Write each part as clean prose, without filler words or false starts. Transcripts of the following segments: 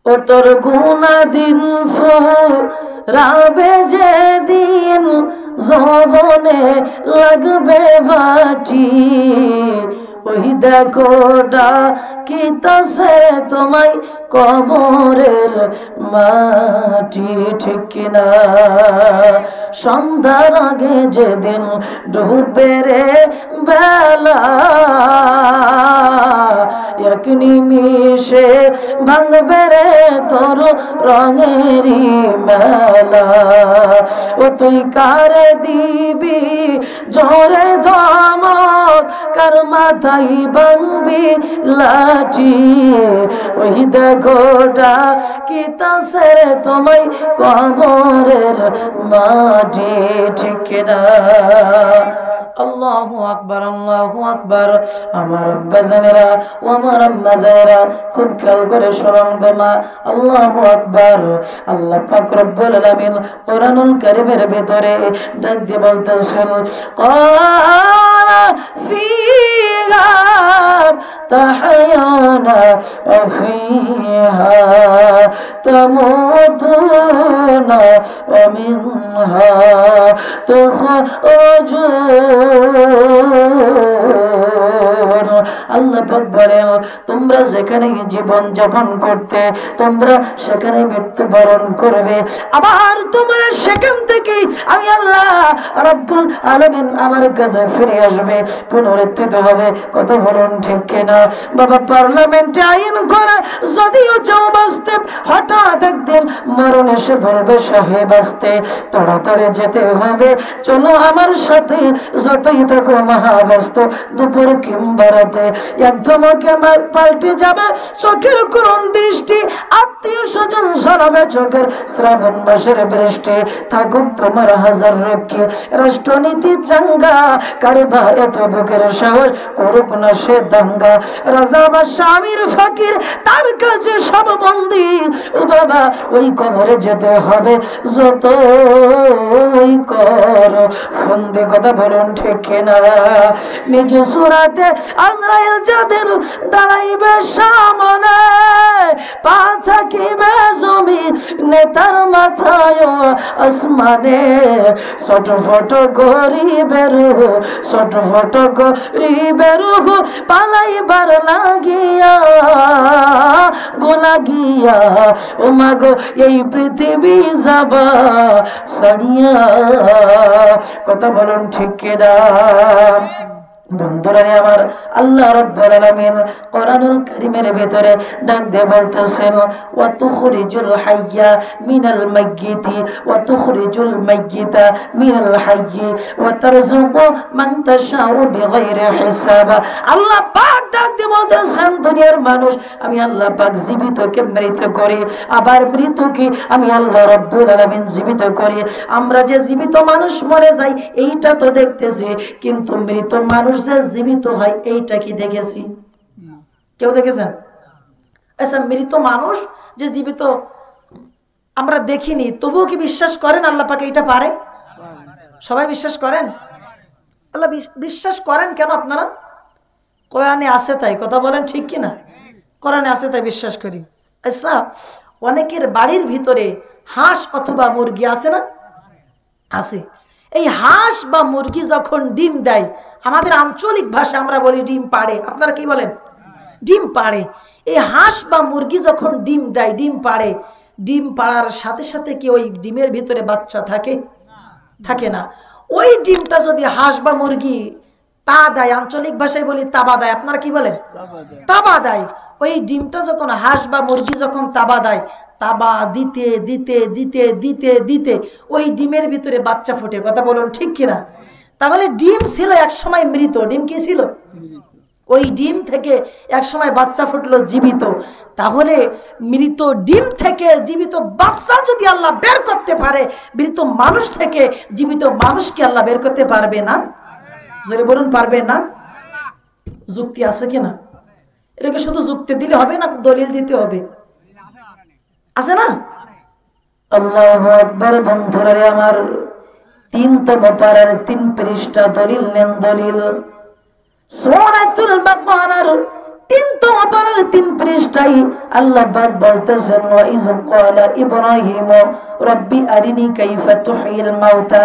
ও তোর গুনাহ দিন ফুরাবে যেদিন যৌবনে লাগবে বাটি ওই দেখো ডাকিতাছে তোমায় কবরের মাটি ঠিক কিনা সন্ধ্যার আগে যেদিন ডুবে রে বেলা এক নিমিষে ভাঙবে রে তোর রঙেরই মেলা ও তুই কারে দিবি জোরে ধমক কার মাথায় ভাঙবি লাঠি ওই দেখো ডাকিতাছে রে তোমায় কবরের মাটি ঠিক না আল্লাহু আকবার আল্লাহু আকবার আমার আব্বা জানেরা ও আমার আম্মা জানেরা খুব খেয়াল করে শুনুন গো মা আল্লাহু আকবার আল্লাহ পাক রব্বুল আলামিন কোরআনুল কারীমের ভিতরে ডাক দিয়ে বলতেছেন ক্বালা ফিহা তাহয়ানা ওয়া ফিহা তামুতুনা ওয়া মিনহা তুখরাজুন আল্লাহ পাক বলেন তোমরা যেখানে জীবন যাপন করতে তোমরা সেখানে মৃত্যুবরণ করবে আবার তোমরা সেখান থেকে আমি আল্লাহ রাব্বুল আলামিন আমার কাছে ফিরে আসবে পুনরুত্থিত হবে কত বলুন ঠিক কিনা বাবা পার্লামেন্টে আইন করে যদিও চাও বাঁচতে হঠাৎ একদিন মরণ এসে বলবে সাহেব আসতে তাড়াতাড়ি যেতে হবে চলো আমার সাথে যতই থাকো মহাব্যস্ত দুপুর কিংবা রাতে একদম পাল্টে যাবে চোখের করুণ দৃষ্টি আত্মীয় স্বজন সরাবে চোখের শ্রাবণ মাসের বৃষ্টি থাকুক তোমার হাজার রক্ষী রাষ্ট্রনীতি চাঙ্গা কারবা এত বুকের সাহস করুক না সে দাঙ্গা রাজা বা স্বামীর ফকির তার কাছে সব বন্দী ও বাবা ওই কবরে যেতে হবে যত ওই কর ফন্দি কথা বলুন ঠিক কিনা নিজ সুরাতে আজরাইল যাদের দাঁড়াইবে সামনে পা থাকিবে জমি নেতার মাথায় আসমানে ছটফট গরিবের ছটফট গরিবের পালাইবার লাগিয়া গোলাগিয়া ও মাগো এই পৃথিবী যাবা সারিয়া কথা বলুন ঠিক কিনা বন্ধুরা আমার আল্লাহ রাব্বুল আলামিন কোরআনুল কারীমের ভিতরে ডাক দিয়ে বলতেছেন ওয়া তুখরিজুল হাইয়া মিনাল মাইয়িতি ওয়া তুখরিজুল মাইয়িতা মিনাল হাইয়ি ওয়া তারযুকু মান তাশাউ বিগাইরি হিসাব আল্লাহ পাক ডাক দিয়ে বলতেছেন দুনিয়ার মানুষ আমি আল্লাহ পাক জীবিতকে মৃত করি আবার মৃতকে আমি আল্লাহ রাব্বুল আলামিন জীবিত করি আমরা যে জীবিত মানুষ মরে যাই এইটা তো দেখতেছি কিন্তু মৃত মানুষ যে জীবিত হয় এইটা কি দেখেছি কেউ দেখেছেন আচ্ছা মৃত মানুষ যে জীবিত আমরা দেখিনি তবুও কি বিশ্বাস করেন আল্লাহ পাক এইটা পারে সবাই বিশ্বাস করেন আল্লাহ বিশ্বাস করেন কেন আপনারা কোরআনে আছে তাই কথা বলেন ঠিক কি না কোরআনে আছে তাই বিশ্বাস করি আচ্ছা অনেকের বাড়ির ভিতরে হাঁস অথবা মুরগি আছে না আছে এই হাঁস বা মুরগি যখন ডিম দেয় আমাদের আঞ্চলিক ভাষা আমরা বলি ডিম পাড়ে আপনারা কি বলেন ডিম পাড়ে এই হাঁস বা মুরগি যখন ডিম দেয় ডিম পাড়ে ডিম পাড়ার সাথে সাথে কি ওই ডিমের ভিতরে বাচ্চা থাকে থাকে না ওই ডিমটা যদি হাঁস বা মুরগি তা দেয় আঞ্চলিক ভাষায় বলি তাবা দেয় আপনারা কি বলেন তাবা দেয় ওই ডিমটা যখন হাঁস বা মুরগি যখন তাবা দেয় তাবা দিতে দিতে দিতে দিতে দিতে ওই ডিমের ভিতরে বাচ্চা ফুটে কথা বলুন ঠিক কিনা তাহলে ডিম ছিল এক সময় মৃত ডিম কি ছিল ওই ডিম থেকে এক সময় বাচ্চা ফুটলো জীবিত তাহলে মৃত ডিম থেকে জীবিত বাচ্চা যদি আল্লাহ বের করতে পারে মৃত মানুষ থেকে জীবিত মানুষকে আল্লাহ বের করতে পারবে না জোরে বলুন পারবে না যুক্তি আছে কিনা এটাকে শুধু যুক্তি দিলে হবে না দলিল দিতে হবে আছে না আল্লাহু আকবার বন্ধুরা আমার 3তম পারার 3 পৃষ্ঠা দলিল নেন দলিল সূরাতুল বাকারার তিনতম পারার ৩ পৃষ্ঠায় আল্লাহ পাক বলতেছেন ওয়া ইয ক্বালা ইব্রাহিম রব্বি আরিনি কাইফা তুহয়িল মাউতা।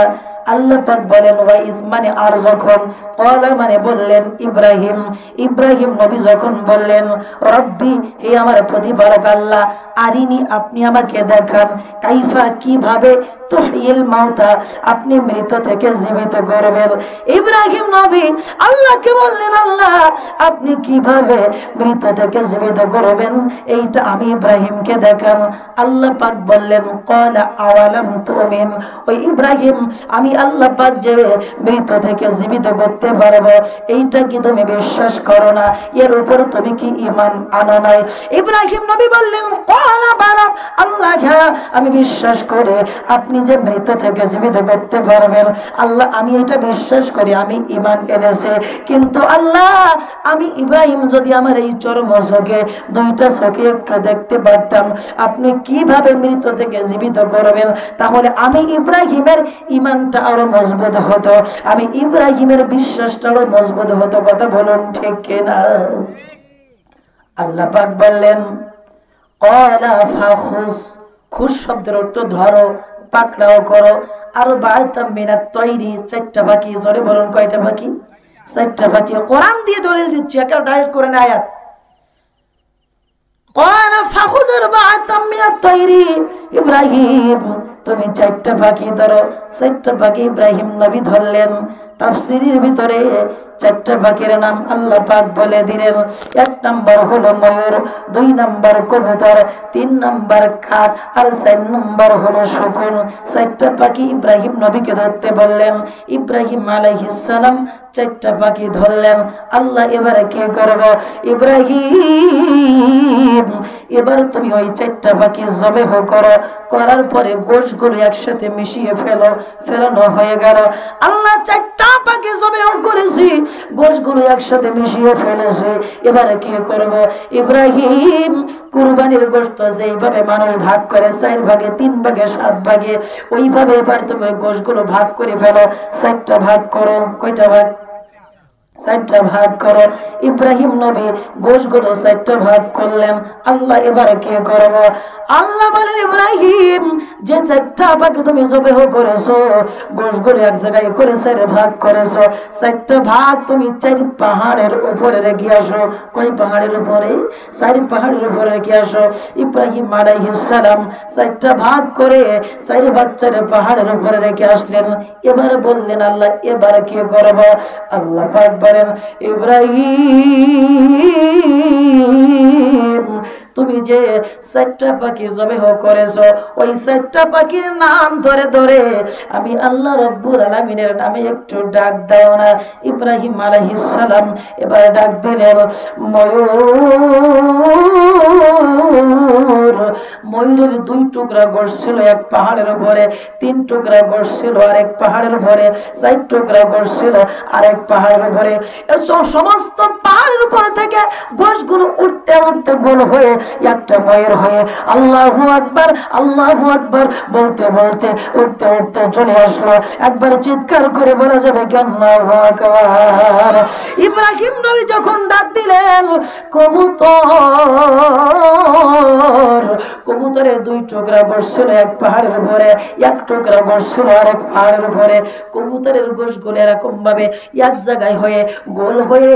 আল্লাহ পাক বলেন ওয়াইজ মানে আর যখন, ক্বালা মানে বললেন ইব্রাহিম, ইব্রাহিম নবী যখন বললেন রব্বি হে আমার প্রতিপালক আল্লাহ, আরিনি আপনি আমাকে দেখান, কাইফা কিভাবে, তুহয়িল মাউতা আপনি মৃত থেকে জীবিত করবেন। ইব্রাহিম নবী আল্লাহকে বললেন আল্লাহ আপনি কিভাবে মৃত থেকে জীবিত করবেন এইটা আমি ইব্রাহিমকে দেখান। আল্লাহ পাক বললেন ক্বালা আওয়ালাম তুমিন, ওই ইব্রাহিম আমি আল্লাহ পাক যে মৃত থেকে জীবিত করতে পারবো এইটা কি তুমি বিশ্বাস করো না, এর উপর তুমি কি ঈমান আনো নাই? ইব্রাহিম নবী বললেন ক্বালা বালা, আল্লাহ হ্যাঁ আমি বিশ্বাস করি আপনি যে মৃত থেকে জীবিত করতে পারবেন আল্লাহ আমি এটা বিশ্বাস করি, আমি ঈমান এনেছি। কিন্তু আল্লাহ আমি ইব্রাহিম যদি আমার এই চরম চোখে 2টা চোখে একটু দেখতে পারতাম আপনি কিভাবে মৃত থেকে জীবিত করবেন তাহলে আমি ইব্রাহিমের ঈমানটা আরো মজবুত হতো, আমি ইব্রাহিমের বিশ্বাসটা আরো মজবুত হতো। কথা বলুন ঠিক কিনা? আল্লাহ পাক বললেন ক্বালা ফাখুজ, খুশ শব্দের অর্থ ধরো, পাকড়াও করো। আরো বায়তাম মিনাত তৈরি, 4টা পাখি। জোরে বলুন কয়টা পাখি? 4টা পাখি। কোরআন দিয়ে দলিল দিচ্ছি, একেবারে ডাইরেক্ট করে না আয়াত। ক্বালা ফাখুজের বায়তাম মিনাত তৈরি, ইব্রাহিম তুমি 4টা পাখি ধরো। 4টা পাখি ইব্রাহিম নবী ধরলেন। তাফসীরের ভিতরে 4টা পাখির নাম আল্লাহ পাক বলে দিলেন। 1 নাম্বার হলো ময়ূর, 2 নাম্বার কবুতর, 3 নাম্বার কাক, আর 4 নাম্বার হলো শকুন। 4টা পাখি ইব্রাহিম নবীকে ধরতে বললেন। ইব্রাহিম আলাইহিস সালাম 4টা পাখি ধরলেন। আল্লাহ এবারে কি করব? ইব্রাহিম এবার তুমি ওই 4টা পাখি জবেহ করো, করার পরে গোশগুলো একসাথে মিশিয়ে ফেলো। ফেলানো হয়ে গেল। আল্লাহ 4টা পাখি জবেহ করেছি, গোশগুলো একসাথে মিশিয়ে ফেলেছে। এবারে কি করব? ইব্রাহিম কুরবানির গোশত যেইভাবে মানুষ ভাগ করে 4 ভাগে, 3 ভাগে, 7 ভাগে, ওইভাবে এবার তুমি গোশগুলো ভাগ করে ফেলো। 4টা ভাগ করো। কয়টা ভাগ? 4টা ভাগ করো। ইব্রাহিম নবী গোশগুলো 4টা ভাগ করলেন। আল্লাহ এবারে কি করব? আল্লাহ বলেন ইব্রাহিম যে 4টা পাখি তুমি জবেহ করেছো, গোশগুলো এক জায়গায় করে 4 ভাগ করেছো, 4টা ভাগ তুমি 4 পাহাড়ের উপরে রেখে আসো। কয় পাহাড়ের উপরে? 4 পাহাড়ের উপরে রেখে আসো। ইব্রাহিম আলাইহিস সালাম 4টা ভাগ করে 4 ভাগ 4 পাহাড়ের উপরে রেখে আসলেন। এবারে বললেন আল্লাহ এবারে কি করব? আল্লাহ পাক বলেন ইব্রাহিম তুমি যে 4টা পাখি জবেহ করেছো ওই 4টা পাখির নাম ধরে ধরে আমি আল্লাহ রব্বুল আলামিনের নামে একটু ডাক দাও না। ইব্রাহিম আলাইহিস সালাম এবার ডাক দিলেন ময়ূর। ময়ূরের 2 টুকরা গোশ ছিল এক পাহাড়ের উপরে, 3 টুকরা গোশ ছিল আরেক পাহাড়ের উপরে, 4 টুকরা গোশ ছিল আরেক পাহাড়ের উপরে। সমস্ত পাহাড়ের উপর থেকে গোশগুলো উঠতে উঠতে গোল হয়ে একটা ময়ূর হয়ে আল্লাহু আকবার আল্লাহু আকবার বলতে বলতে উঠতে উঠতে চলে আসলো। একবার চিৎকার করে বলা যাবে কি আল্লাহু আকবার? ইব্রাহিম নবী যখন ডাক দিলেন কবুতর, কবুতরের 2 টুকরা গোশ ছিল এক পাহাড়ের উপরে, 1 টুকরা গোশ ছিল আরেক পাহাড়ের উপরে। কবুতরের গোশগুলো এরকম ভাবে এক জায়গায় হয়ে গোল হয়ে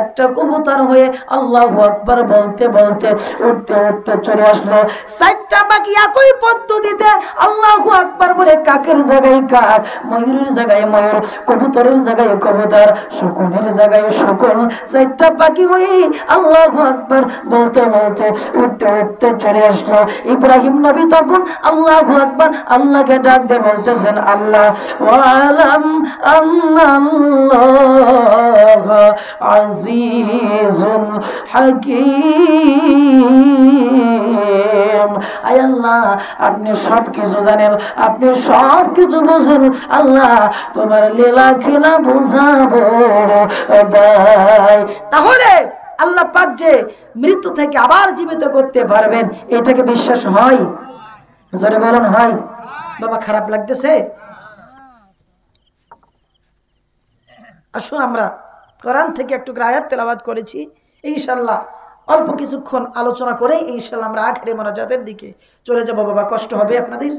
একটা কবুতর হয়ে আল্লাহু আকবার বলতে বলতে উঠতে উঠতে চলে আসলো। 4টা পাখি একই পদ্ধতিতে আল্লাহু আকবার বলে কাকের জায়গায় কাক, ময়ূরের জায়গায় ময়ূর, কবুতরের জায়গায় কবুতর, শকুনের জায়গায় শকুন, 4টা পাখি হয়ে আল্লাহু আকবার বলতে বলতে উঠতে উঠতে চলে আসলো। ইব্রাহিম নবী তখন আল্লাহু আকবার আল্লাহকে ডাক দিয়ে বলতেছেন আল্লাহ ওয়ালাম আন্নাল্লাহ আজিজুন হাকীম। আয় আল্লাহ আপনি সব কিছু জানেন, আপনি সব কিছু বোঝেন। আল্লাহ তোমার লীলা খেলা বোঝাবো দায়। তাহলে আল্লাহ পাক যে মৃত্যু থেকে আবার জীবিত করতে পারবেন এটাকে বিশ্বাস হয়? জোরে বলুন হয়? বাবা খারাপ লাগতেছে? আসুন আমরা কোরআন থেকে একটু আয়াত তেলাওয়াত করেছি, ইনশাআল্লাহ অল্প কিছুক্ষণ আলোচনা করে ইনশাআল্লাহ আমরা আখেরি মোনাজাতের দিকে চলে যাব। বাবা কষ্ট হবে আপনাদের।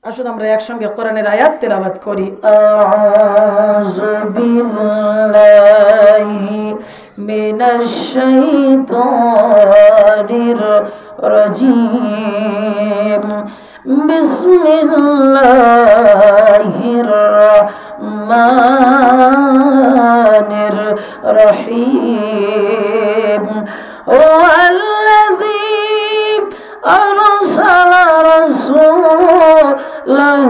আসুন আমরা একসঙ্গে কোরআনের আয়াত তেলাওয়াত করি। আউযু বিল্লাহি মিনাশ শাইতানির রাজীম। বিসমিল্লাহির রহমানির রহিম। ওয়াল্লাযী أرسل رسوله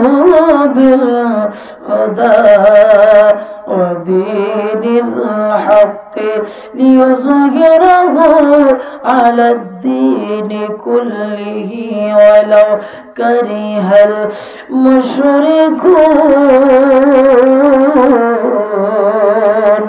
بالهدى ودين الحق ليظهره على الدين كله ولو كره المشركون।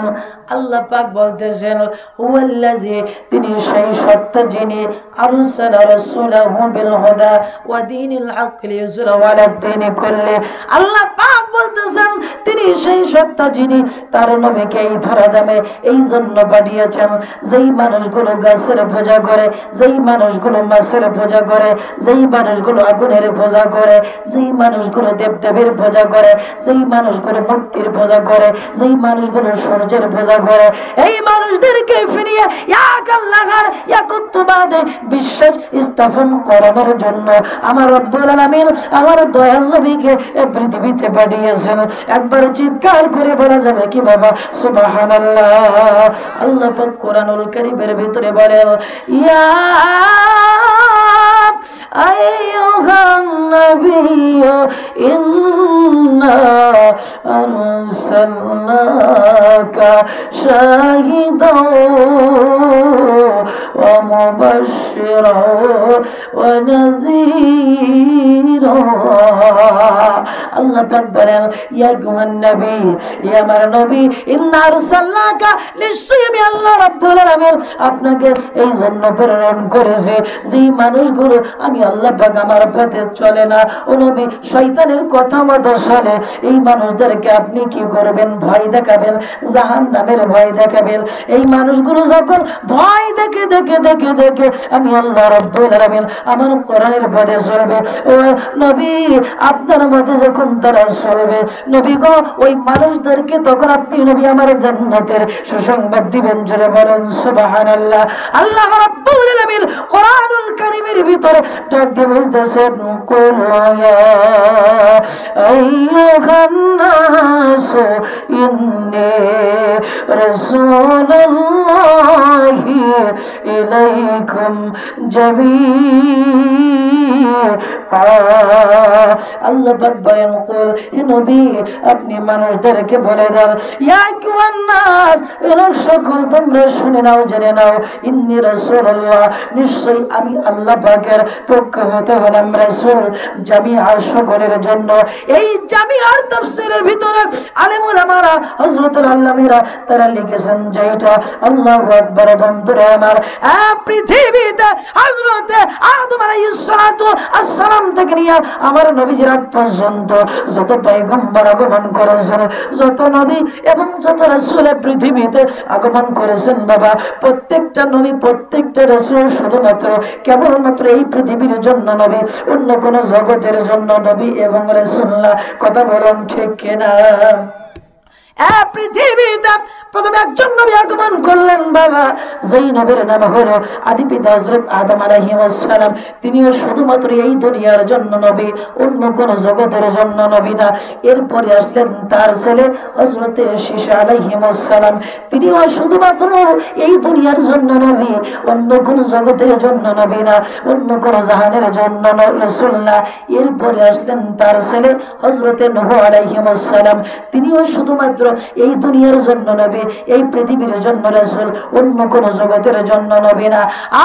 আল্লাহ পাক বলতেছেন হুয়াল্লাযী, তিনি সেই সত্য যিনি আরসালা রাসূলাহু বিল হুদা ওয়া দীনিল হক লিইয়ুযহিরাহু আলাদ দীনি কুল্লি। আল্লাহ পাক বলতেছেন তিনি সেই সত্য যিনি তার নবীকে এই ধরাধামে এই জন্য পাঠিয়েছেন যেই মানুষগুলো গাছের পূজা করে, যেই মানুষগুলো মাছের পূজা করে, যেই মানুষগুলো আগুনের পূজা করে, যেই মানুষগুলো দেবদেবীর পূজা করে, যেই মানুষগুলো মূর্তির পূজা করে, যেই মানুষগুলো সূর্যের পূজা করে, এই মানুষদেরকে ফিরিয়ে এক আল্লাহর একত্ববাদে বিশ্বাস স্থাপন করানোর জন্য আমার রব্বুল আলামিন আমার দয়াল নবীকে এই পৃথিবীতে পাঠিয়েছেন। একবার চিৎকার করে বলা যাবে কি বাবা সুবহানাল্লাহ। আল্লাহ পাক কোরআনুল কারীমের ভিতরে বলেন ইয়া আইয়ুহান নাবিয়্যু ইন্না আরসালনাকা শাহিদাও ওয়া মুবাশশিরাও ওয়া নাযীরা। আল্লাহ পাক বলেন ইয়া আইয়ুহান নবী, ইয়া আমার নবী, ইন্না আরসালনাকা, নিশ্চয়ই আমি আল্লাহ রাব্বুল আলামিন আপনাকে এই জন্য প্রেরণ করেছি যেই মানুষগুলো আমি আল্লাহ পাক আমার পথে চলে না, ও নবী শয়তানের কথা মতো চলে, এই মানুষদেরকে আপনি কি করবেন? ভয় দেখাবেন, জাহান্নামের ভয় দেখাবেন। এই মানুষগুলো যখন ভয় দেখে দেখে দেখে দেখে আমি আল্লাহ রাব্বুল আলামিন আমার কোরআনের পথে চলবে, ও নবী আপনার মতে যখন তারা চলবে নবী গো, ওই মানুষদেরকে তখন আপনি নবী আমার জান্নাতের সুসংবাদ দিবেন। জোরে বলেন সুবহানাল্লাহ। আল্লাহ রাব্বুল আলামিন কোরআনুল কারীমের ভিতরে ডাক দিয়ে বলতেছেন কুল ইয়া আইয়ুহান নাস ইন্নী রাসূলুল্লাহি ইলাইকুম জামিআ। আল্লাহ পাক বলেন কুল, হে নবী আপনি মানুষদেরকে বলে দেন ইয়া আইয়ুহান নাস, এরা সকল তোমরা শুনে নাও, জেনে নাও, ইন্নী রাসূলুল্লাহ, নিশ্চয়ই আমি আল্লাহ পাকের পক্ষ হতে হলাম রাসূল জামিআ, সকলের জন্য। এই জামিআর তাফসীরের ভিতরে আলেম উলামারা হযরতুল আল্লামীরা তারা লিখেছেন যে এটা আল্লাহু আকবার। বন্ধুরা আমার, পৃথিবীতে হযরত আদম আলাইহিস সালাতু আসসালাম থেকে নিয়ে আমার নবীজির আগ পর্যন্ত যত পয়গম্বর আগমন করেছেন, যত নবী এবং যত রাসূল পৃথিবীতে আগমন করেছেন বাবা, প্রত্যেকটা নবী প্রত্যেকটা রাসূল শুধুমাত্র কেবলমাত্র এই পৃথিবীর জন্য নবী, অন্য কোন জগতের জন্য নবী এবং রাসূল না। কথা বলেন ঠিক কিনা? পৃথিবীতে প্রথমে একজন নবী আগমন করলেন বাবা, যেই নবীর নাম হলো আদি পিতা হযরত আদম আলাইহিস সালাম। তিনিও শুধুমাত্র এই দুনিয়ার জন্য নবী, অন্য কোন জগতের জন্য নবী না। এরপরে আসলেন তার ছেলে হযরত ঈসা আলাইহিস সালাম, তিনিও শুধুমাত্র এই দুনিয়ার জন্য নবী, অন্য কোন জগতের জন্য নবী না, অন্য কোন জাহানের জন্য রাসূল না। এরপরে আসলেন তার ছেলে হযরত নূহ আলাইহিস সালাম, তিনিও শুধুমাত্র এই দুনিয়ার জন্য নবী, এই পৃথিবীর জন্য রাসূল, অন্য কোন জগতের জন্য নবী না।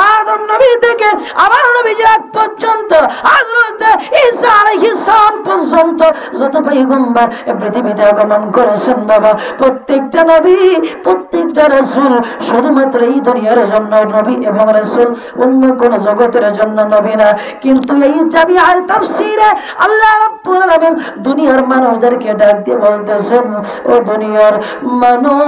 আদম নবী থেকে আমার নবীজির আগ পর্যন্ত হযরত ঈসা আলাইহিস সালাম পর্যন্ত যত পয়গম্বর পৃথিবীতে আগমন করেছেন বাবা, প্রত্যেকটা নবী প্রত্যেকটা দুইটা রাসূল শুধুমাত্র এই দুনিয়ার জন্য নবী এবং রাসূল, অন্য কোন জগতের জন্য নবী না। কিন্তু এই জামিআর তাফসীরে আল্লাহ রাব্বুল আলামিন দুনিয়ার মানুষদেরকে ডাক দিয়ে বলতেছেন, ও দুনিয়ার মানুষ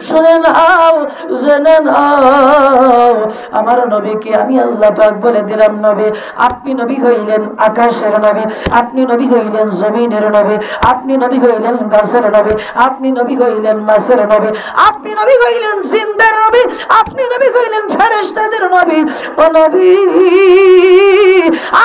শুনে নাও, জেনে নাও, আমার নবীকে আমি আল্লাহ পাক বলে দিলাম নবী। আপনি নবী হইলেন আকাশের নবী, আপনি নবী হইলেন জমিনের নবী, আপনি নবী হইলেন গাছের নবী, আপনি নবী হইলেন মাছের নবী, আপনি নবী হইলেন জিন্দার নবী, আপনি নবী হইলেন ফেরেশতাদের নবী। ও নবী,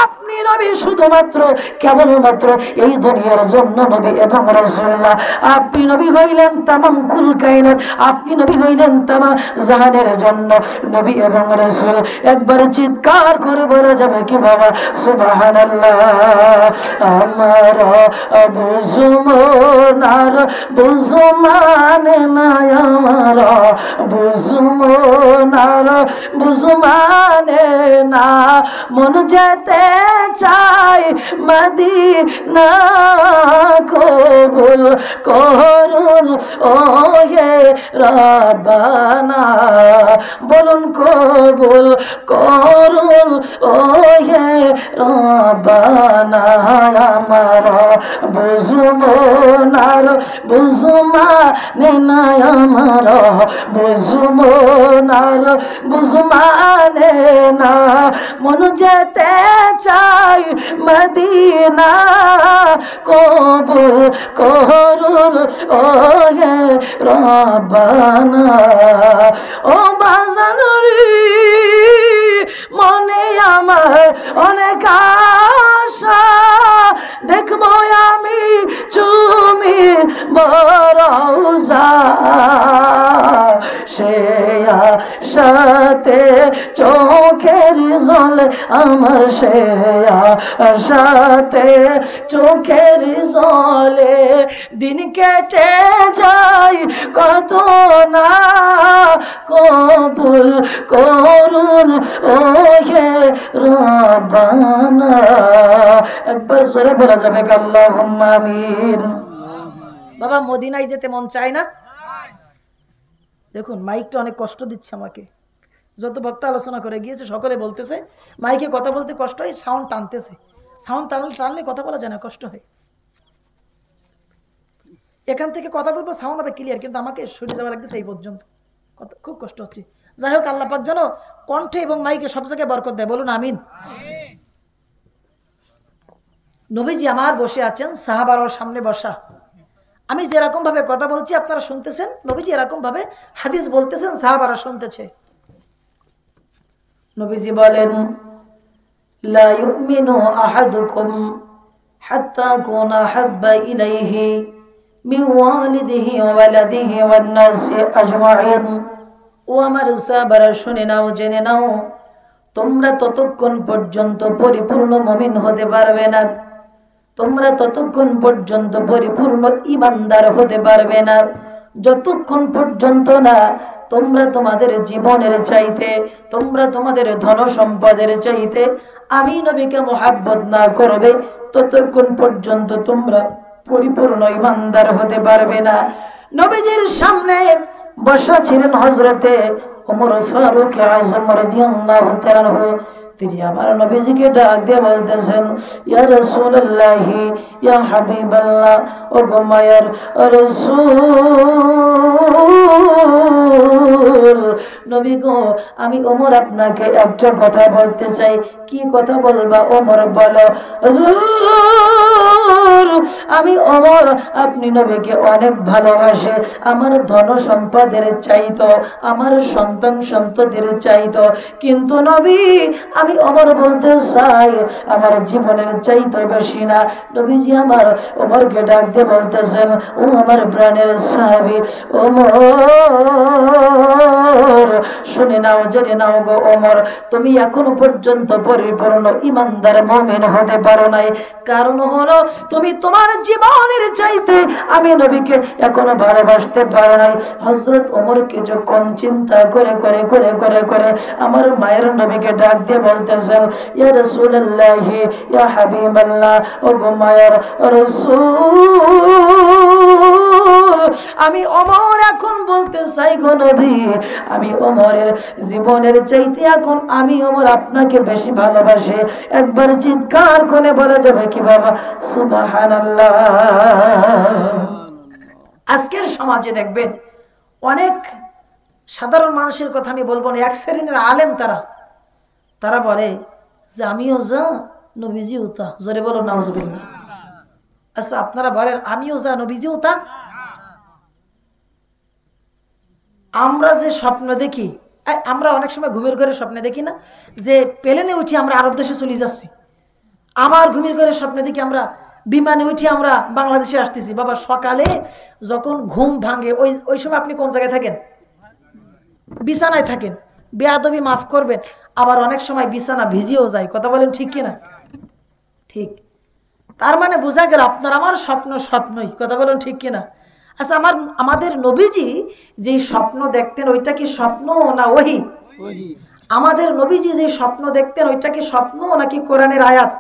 আপনি নবী শুধুমাত্র কেবলমাত্র এই দুনিয়ার জন্য নবী এবং রাসূলুল্লাহ। আপনি নবী হইলেন তামাম কুল কায়নাত, আপনি নবী হইলেন তামাম জাহানের জন্য নবী এবং রাসূল। একবার চিৎকার করে বলা যাবে কি বাবা সুবহানাল্লাহ। আমার বুঝুমনার বুঝুমানে না, আমার বুঝুমনার বুঝুমানে না, মন যেতে চাই মদিনা, কবুল করুন ও হে রব্বানা, বলুন কবুল করুন ও হে রব্বানা। আমার বুঝুমনার বুঝুমানে না, আমার বুঝুমনার বুঝুমানে না, মন যেতে চাই মদিনা, কবুল করুন ও হে রব্বানা। ও বাজানুরি মনে আমার অনেক আশা, দেখবো আমি চুমি বরজা, সে আশাতে চোখের জলে আমার, সে আশাতে চোখের জলে দিন কেটে যায় কত না, কবুল করুন ও হে রব্বানা। একবার জোরে বলা যাবে আল্লাহুম্মা আমিন। বাবা মদিনায় যেতে মন চায় না? দেখুন মাইকটা অনেক কষ্ট দিচ্ছে আমাকে, যত বক্তা আলোচনা করে গিয়েছে সকলে বলতেছে মাইকে কথা বলতে কষ্ট হয়, সাউন্ড টানতেছে, সাউন্ড টানলে কথা বলা যায় না, কষ্ট হয়। এখান থেকে কথা বলবো সাউন্ড হবে ক্লিয়ার, কিন্তু আমাকে সরে যাওয়া লাগতেছে এই পর্যন্ত, খুব কষ্ট হচ্ছে। যাই হোক, আল্লাহ পাক যেন কণ্ঠে এবং মাইকে সব জায়গায় বরকত দেয়, বলুন আমিন। নবীজি আমার বসে আছেন, সাহাবারাও সামনে বসা, আমি যেরকম ভাবে কথা বলছি আপনারা শুনতেছেন, নবীজি এরকম ভাবে হাদিস বলতেছেন, সাহাবারা শুনতেছে। নবীজি বলেন, লা ইউমিনু আহাদুকুম হাত্তা কুনা হাব্বা ইলাইহি মিন ওয়ালিদিহি ওয়া ওয়ালাদিহি ওয়ান নাসি আজমাইন। ও আমার সাহাবারা শুনে নাও, জেনে নাও, তোমরা ততক্ষণ পর্যন্ত পরিপূর্ণ মুমিন হতে পারবে না, তোমরা ততক্ষণ পর্যন্ত পরিপূর্ণ ঈমানদার হতে পারবে না, যতক্ষণ পর্যন্ত না তোমরা তোমাদের জীবনের চাইতে, তোমরা তোমাদের ধন সম্পদের চাইতে আমি নবীকে মুহাব্বত না করবে, ততক্ষণ পর্যন্ত তোমরা পরিপূর্ণ ঈমানদার হতে পারবে না। নবীজির সামনে বসা ছিলেন হযরতে ওমর ফারুক আযম রাদিয়াল্লাহু তাআলা আনহু। তিনি আমার নবীজিকে ডাক দিয়ে বলতেছেন, ইয়া রাসূলুল্লাহ, ইয়া হাবিবাল্লাহ, ও গো মায়ার রাসূল নবী গো, আমি ওমর আপনাকে একটা কথা বলতে চাই। কি কথা বলবা? ওমর বলো। হুজুর, আমি ওমর আপনি নবীকে অনেক ভালোবাসে, আমার ধন সম্পদের চাইতো, আমার সন্তান সন্ততির চাইতো, কিন্তু নবী আমি ওমর বলতে চাই আমার জীবনের চাইতে বেশি না। নবীজি আমার ওমরকে ডাক দিয়ে বলতেছেন, ও আমার প্রাণের সাহাবী ওমর, শুনে নাও, জেনে নাও গো ওমর, তুমি এখনো পর্যন্ত পরিপূর্ণ ঈমানদার মুমিন হতে পারো নাই। কারণ হলো তুমি তোমার জীবনের চাইতে আমি নবীকে এখনো ভালোবাসতে পারো নাই। হযরত ওমরকে যখন চিন্তা করে করে করে করে করে আমার মায়ের নবীকে ডাক দিয়ে বলতেছেন, ইয়া রাসূলুল্লাহ, ইয়া হাবিবাল্লাহ, ও গো মায়ের রাসূল আমি ওমর এখন বলতে চাই গো নবী, আমি ওমরের জীবনের চাইতে এখন আমি ওমর আপনাকে বেশি ভালোবাসি। একবার চিৎকার করে বলা যাবে কি বাবা সুবহানাল্লাহ। আজকের সমাজে দেখবেন অনেক সাধারণ মানুষের কথা আমি বলবো না, এক শ্রেণীর আলেম তারা বলে যে আমিও যা নবীজিও তা। জোরে বলো নাউজুবিল্লাহ। আচ্ছা আপনারা বলেন আমিও যা নবীজিও তা? আমরা যে স্বপ্ন দেখি, আমরা অনেক সময় ঘুমের ঘরে স্বপ্নে দেখি না যে প্লেনে উঠি আমরা আরব দেশে চলে যাচ্ছি, আবার ঘুমের ঘরে স্বপ্নে দেখি আমরা বিমানে উঠি আমরা বাংলাদেশে আসতেছি। বাবা সকালে যখন ঘুম ভাঙে ওই সময় আপনি কোন জায়গায় থাকেন? বিছানায় থাকেন। বেয়াদবি মাফ করবেন, আবার অনেক সময় বিছানা ভিজিয়েও যায়। কথা বলেন ঠিক কিনা? ঠিক। তার মানে বোঝা গেল আপনার আমার স্বপ্ন স্বপ্নই। কথা বলেন ঠিক কিনা? আচ্ছা আমাদের নবীজি যে স্বপ্ন দেখতেন ওইটা কি স্বপ্ন না ওহী? আমাদের নবীজি যে স্বপ্ন দেখতেন ওইটা কি স্বপ্ন নাকি কোরআনের আয়াত?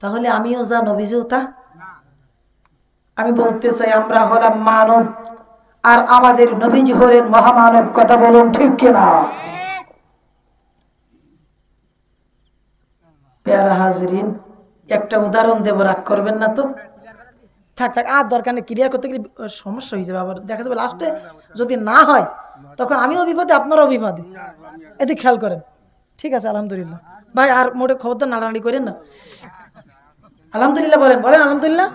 তাহলে আমিও যা নবীজিও তা। আমি বলতে চাই আমরা হলাম মানব আর আমাদের নবীজি হলেন মহামানব। কথা বলুন ঠিক কিনা? প্যারা হাজরিন, একটা উদাহরণ দেব, রাগ করবেন না তো? থাক আর দরকার নেই, ক্লিয়ার করতে গেলে সমস্যা হয়ে যাবে। আবার দেখা যাবে লাস্টে যদি না হয় তখন আমিও বিপদে আপনারাও বিপদে। এতে খেয়াল করেন। ঠিক আছে আলহামদুলিল্লাহ ভাই, আর মোটে খবরদার নাড়ানাড়ি করেন না। আলহামদুলিল্লাহ বলেন আলহামদুলিল্লাহ।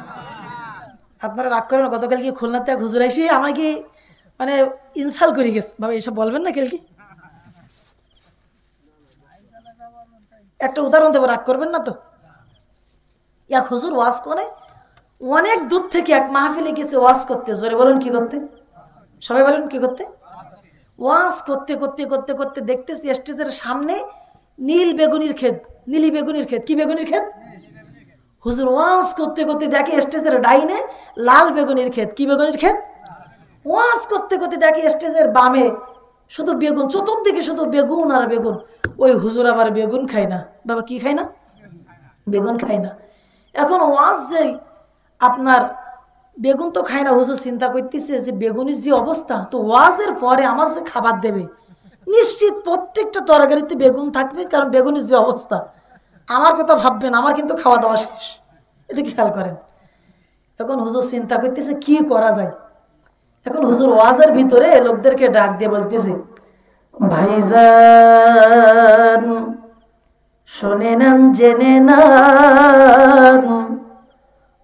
আপনারা রাগ করেন। গতকাল কি খুলনাতে এক হুজুর আইসি আমাকে মানে ইনসাল করে গেছে। বাবা এসব বলবেন না কালকে। একটা উদাহরণ দেবো, রাগ করবেন না তো? এক হুজুর ওয়াজ করে অনেক দূর থেকে এক মাহফিলে গেছে ওয়াজ করতে। জোরে বলেন কি করতে? সবাই বলেন কি করতে? ওয়াজ করতে করতে করতে করতে দেখতেছি স্টেজের সামনে নীল বেগুনির ক্ষেত। নীলি বেগুনির ক্ষেত। কি বেগুনির ক্ষেত? হুজুর ওয়াজ করতে করতে দেখে স্টেজের ডাইনে লাল বেগুনির ক্ষেত। কি বেগুনির ক্ষেত? ওয়াজ করতে করতে দেখে স্টেজের বামে শুধু বেগুন, চতুর্দিকে শুধু বেগুন আর বেগুন। ওই হুজুর আবার বেগুন খায় না। বাবা কি খায় না? বেগুন খায় না। এখন ওয়াজ যে আপনার বেগুন তো খায় না, হুজুর চিন্তা করতেছে যে বেগুনের যে অবস্থা, তো ওয়াজের পরে আমার যে খাবার দেবে নিশ্চিত প্রত্যেকটা তরকারিতে বেগুন থাকবে, কারণ বেগুনের যে অবস্থা। আমার কথা ভাববেন, আমার কিন্তু খাওয়া দাওয়া শেষ। এতে খেয়াল করেন। এখন হুজুর চিন্তা করতেছে কি করা যায়। এখন হুজুর ওয়াজের ভিতরে লোকদেরকে ডাক দিয়ে বলতেছে, ভাইজান শুনে নেন, জেনে নেন,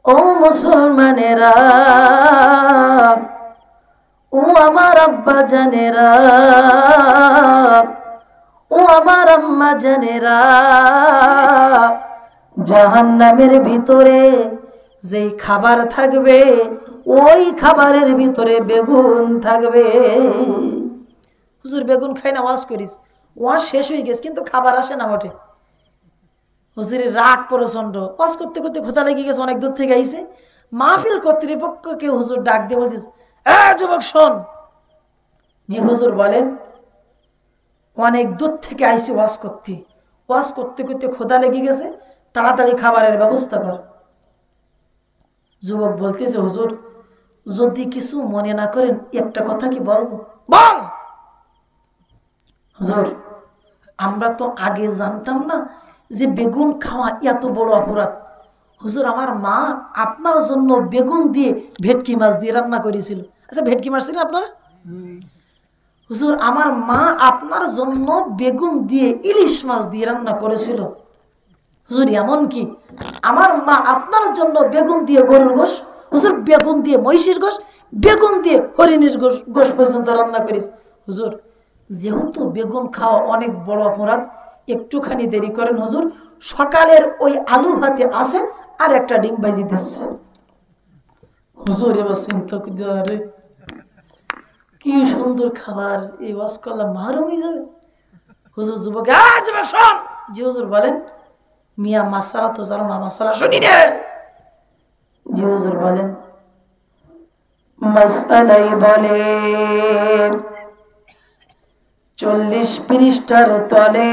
ও মুসলমানেরা, ও আমার আব্বা জানেরা, ও আমার আম্মা জানেরা, জাহান্নামের ভিতরে যেই খাবার থাকবে ওই খাবারের ভিতরে বেগুন থাকবে। হুজুর বেগুন খাই না, ওয়াজ করিস, ওয়াজ শেষ হয়ে গেছে কিন্তু খাবার আসে না মোটে। হুজুরের রাগ প্রচন্ড। ওয়াজ করতে করতে খোঁতা লেগে গেছে, অনেক দূর থেকে আইছে। মাহফিল কর্তৃপক্ষকে হুজুর ডাক দিয়ে বলতেছে, যুবক শোন। জি হুজুর বলেন। অনেক দূর থেকে আইসি ওয়াজ করতে করতে খোদা লেগে গেছে, তাড়াতাড়ি খাবারের ব্যবস্থা কর। যুবক বলতেছে, হুজুর যদি কিছু মনে না করেন একটা কথা কি বলবো? বল। হুজুর আমরা তো আগে জানতাম না যে বেগুন খাওয়া এত বড় অপরাধ। হুজুর আমার মা আপনার জন্য বেগুন দিয়ে ভেটকি মাছ দিয়ে রান্না করেছিল। আচ্ছা ভেটকি মাছ ছিলেন আপনারা? হুজুর আমার মা আপনার জন্য বেগুন দিয়ে ইলিশ মাছ দিয়ে রান্না করেছিল। হুজুর এমন কি আমার মা আপনার জন্য বেগুন দিয়ে গরুর গোশ, হুজুর বেগুন দিয়ে মহিষের গোশ, বেগুন দিয়ে হরিণের গোশ পর্যন্ত রান্না করেছে। হুজুর যেহেতু বেগুন খাওয়া অনেক বড় অপরাধ, একটুখানি দেরি করেন হুজুর, সকালের ওই আলু ভাতে আছে আর একটা ডিম ভাজি দিচ্ছে। হুজুর এবার চিন্তা করে, কি সুন্দর খাবার, এই ওয়াজ করলাম মারুম হয়ে যাবে। হুজুর যুবক শোন। জি হুজুর বলেন। মিয়া মাসালা তো জানো না? মাসালা শুনি রে। জি হুজুর বলেন। মাসালাই বলে 40 পৃষ্ঠার তলে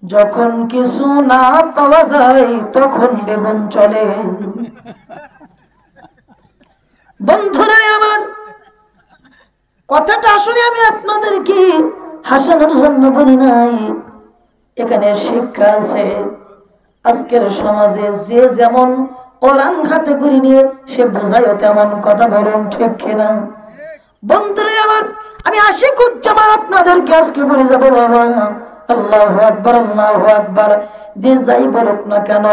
যখন কিছু না পাওয়া যায় তখন বেগুন চলে। বন্ধুরা আমার, কথাটা আসলে আমি আপনাদেরকে হাসানোর জন্য বলি নাই, এখানে শিক্ষা আছে। আজকের সমাজে যে যেমন কোরআন হাতে করে নিয়ে সে বোঝায় তেমন কথা বলুন, ঠিক কিনা? বন্ধুরা আমার, আমি আশিকুজ্জামান আপনাদেরকে আজকে বলে যাবো বাবা, আল্লাহু আকবার, আল্লাহু আকবার। যে যাই বলুক না কেন,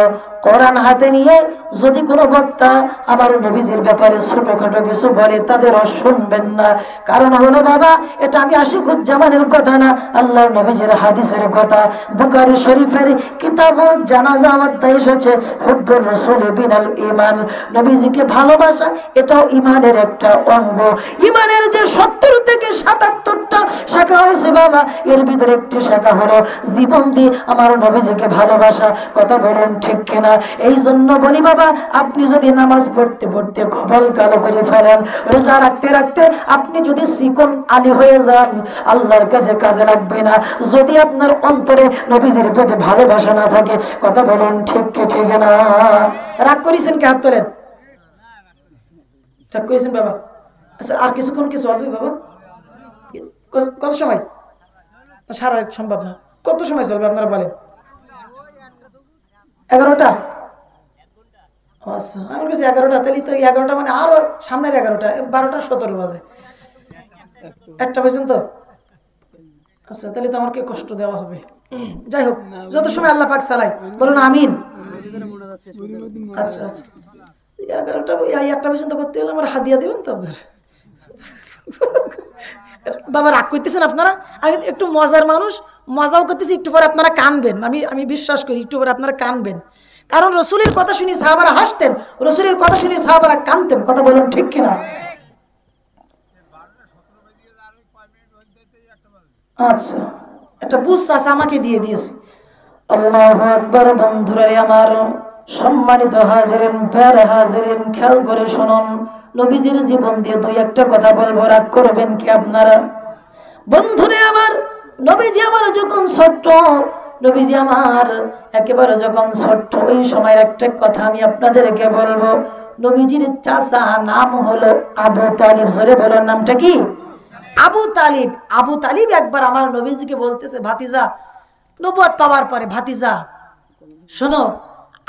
কোরআন হাতে নিয়ে যদি কোনো বক্তা আমার নবীজির ব্যাপারে ছোটখাটো কিছু বলে, তাদেরও শুনবেন না। কারণ হলো বাবা, এটা আমি আশিকুজ্জামানের কথা না, আল্লাহর নবীজির হাদিসের কথা। বুখারী শরীফের কিতাব জানাজা অধ্যায়ে এসেছে, হুব্বুর রাসূল বিনাল ঈমান, নবীজিকে ভালোবাসা এটাও ঈমানের একটা অঙ্গ। ঈমানের যে 70 থেকে 77টা শাখা হয়েছে বাবা, এর ভিতরে একটি শাখা হলো জীবন দিয়ে আমার নবীজিকে ভালোবাসা। কথা বলুন, ঠিক কিনা? এই জন্য বলি বাবা, আপনি যদি নামাজ পড়তে পড়তে কপাল কালো করে ফেলেন, রোজা রাখতে রাখতে আপনি যদি চিকন আলী হয়ে যান, আল্লাহর কাছে কাজে লাগবে না। যদি আপনার অন্তরে নবীজির প্রতি ভালোবাসা না থাকে, কথা বলুন, ঠিক কি ঠিক না? রাগ করেছেন কি? হাত তোলেন। রাগ করেছেন বাবা? আচ্ছা, আর কিছুক্ষণ কি চলবে বাবা? কত সময়? সারা সম্ভব না। কত সময় চলবে আপনারা বলেন? 11টা? আচ্ছা, আমার কাছে 11টা। তাহলে তো 11টা মানে আরো সামনের 11টা, 12টা 17 বাজে, 1টা পর্যন্ত। আচ্ছা, তাহলে তো আমাকে কষ্ট দেওয়া হবে। যাই হোক, যত সময় আল্লাহ পাক চালাই, বলুন আমিন। আচ্ছা আচ্ছা, 11টা 1টা পর্যন্ত করতে হলে আমার হাদিয়া দেবেন তো আপনার? বাবা রাগ করতেছেন আপনারা? আমি একটু মজার মানুষ, মজাও করতেছি, একটু পরে আপনারা কানবেন। আমি বিশ্বাস করি একটু পরে আপনারা কানবেন। কারণ রসুলের কথা শুনি সাহাবারা হাসতেন, রসুলের কথা শুনি সাহাবারা কানতেন। কথা বলুন, ঠিক কিনা? আচ্ছা, একটা বুঝ আছে আমাকে দিয়ে দিয়েছে। আল্লাহু আকবার। বন্ধুরা আমার, সম্মানিত হাজিরিন, প্যারা হাজিরিন, খেয়াল করে শুনুন, নবীজির জীবন দিয়ে দুই একটা কথা বলবো, রাগ করবেন কি আপনারা? বন্ধুরা আমার, নবীজি আমার যখন ছোট্ট, নবীজি আমার একেবারে যখন ছোট্ট, ওই সময়ের একটা কথা আমি আপনাদেরকে বলবো। নবীজির চাচা নাম হলো আবু তালিব। জোরে বলার নামটা কি? আবু তালিব। আবু তালিব একবার আমার নবীজিকে বলতেছে, ভাতিজা, নবুয়ত পাওয়ার পরে, ভাতিজা শোনো,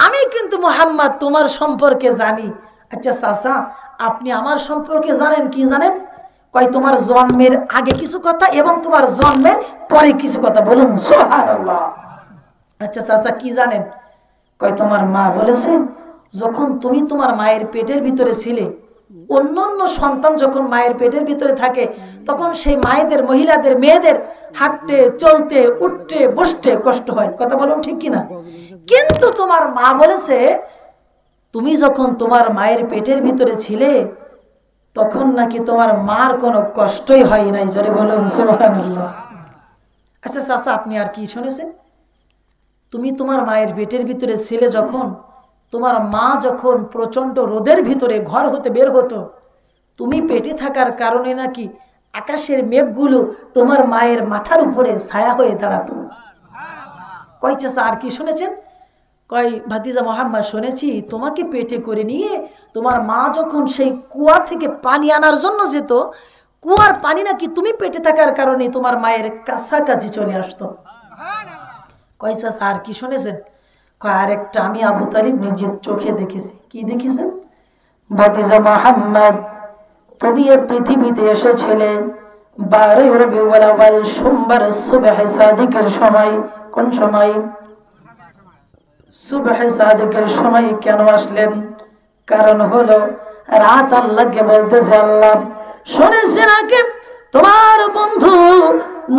আমি কিন্তু মুহাম্মদ তোমার সম্পর্কে জানি। আচ্ছা চাচা, আপনি আমার সম্পর্কে জানেন? কি জানেন? কয়, তোমার জন্মের আগে কিছু কথা এবং তোমার জন্মের পরে কিছু কথা। বলুন সুবহানাল্লাহ। আচ্ছা চাচা, কি জানেন? কয়, তোমার মা বলেছে যখন তুমি তোমার মায়ের পেটের ভিতরে ছিলে, অন্যান্য সন্তান যখন মায়ের পেটের ভিতরে থাকে, তখন সেই মায়েদের, মহিলাদের, মেয়েদের হাঁটতে, চলতে, উঠতে, বসতে কষ্ট হয়। কথা বলুন, ঠিক কিনা? কিন্তু তোমার মা বলেছে তুমি যখন তোমার মায়ের পেটের ভিতরে ছিলে, তখন নাকি তোমার মার কোনো কষ্টই হয় নাই। জোরে বলুন সুবহানাল্লাহ। আচ্ছা চাচা, আপনি আর কি শুনেছেন? তুমি তোমার মায়ের পেটের ভিতরে ছিলে যখন, তোমার মা যখন প্রচন্ড রোদের ভিতরে ঘর হতে বের হতো, তুমি পেটে থাকার কারণে নাকি আকাশের মেঘগুলো তোমার মায়ের মাথার উপরে ছায়া হয়ে দাঁড়াতো। কয় চাচা, আর কি শুনেছেন? কয়, ভাতিজা মুহাম্মদ, শুনেছি তোমাকে পেটে করে নিয়ে তোমার মা যখন সেই কুয়া থেকে পানি আনার জন্য যেত, কুয়ার পানি নাকি তুমি পেটে থাকার কারণে তোমার মায়ের কাছাকাছি চলে আসতো। কয় চাচা, আর কি শুনেছেন? কয়, আরেকটা আমি আবু তালিব নিজের চোখে দেখেছি। কি দেখেছেন? ভাতিজা মুহাম্মদ, তুমি এই পৃথিবীতে এসেছিলে 12 রবিউল আউয়াল সোমবার সুবহে সাদিকের সময়। কোন সময়? সুবহে সাদিকের সময়। কেন আসলেন? কারণ হলো রাত আল্লাহকে বলতেছে, আল্লাহ শুনেছেন আগে তোমার বন্ধু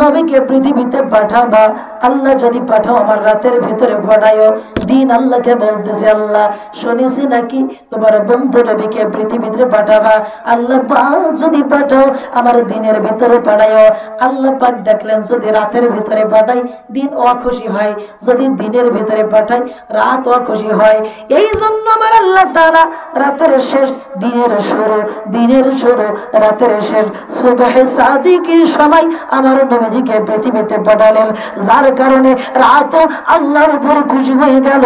নবীকে পৃথিবীতে পাঠাবা, আল্লাহ যদি পাঠাও আমার রাতের ভিতরে পাঠায়ও। দিন আল্লাহকে বলতেছে, আল্লাহ শুনেছি নাকি তোমার বন্ধু নবীকে পৃথিবীতে পাঠাবা, আল্লাহ পাক যদি পাঠাও আমার দিনের ভিতরে পাঠায়ও। আল্লাহ পাক দেখলেন যদি রাতের ভিতরে পাঠাই দিন অখুশি হয়, যদি দিনের ভিতরে পাঠাই রাত অখুশি হয়। এই জন্য আমার আল্লাহ তাআলা রাতের শেষ দিনের শুরু, দিনের শুরু রাতের শেষ সুবহে সাদিকের সময় আমার নবী নবীজিকে পৃথিবীতে পাঠালেন, যার কারণে রাতও আল্লাহর উপরে খুশি হয়ে গেল,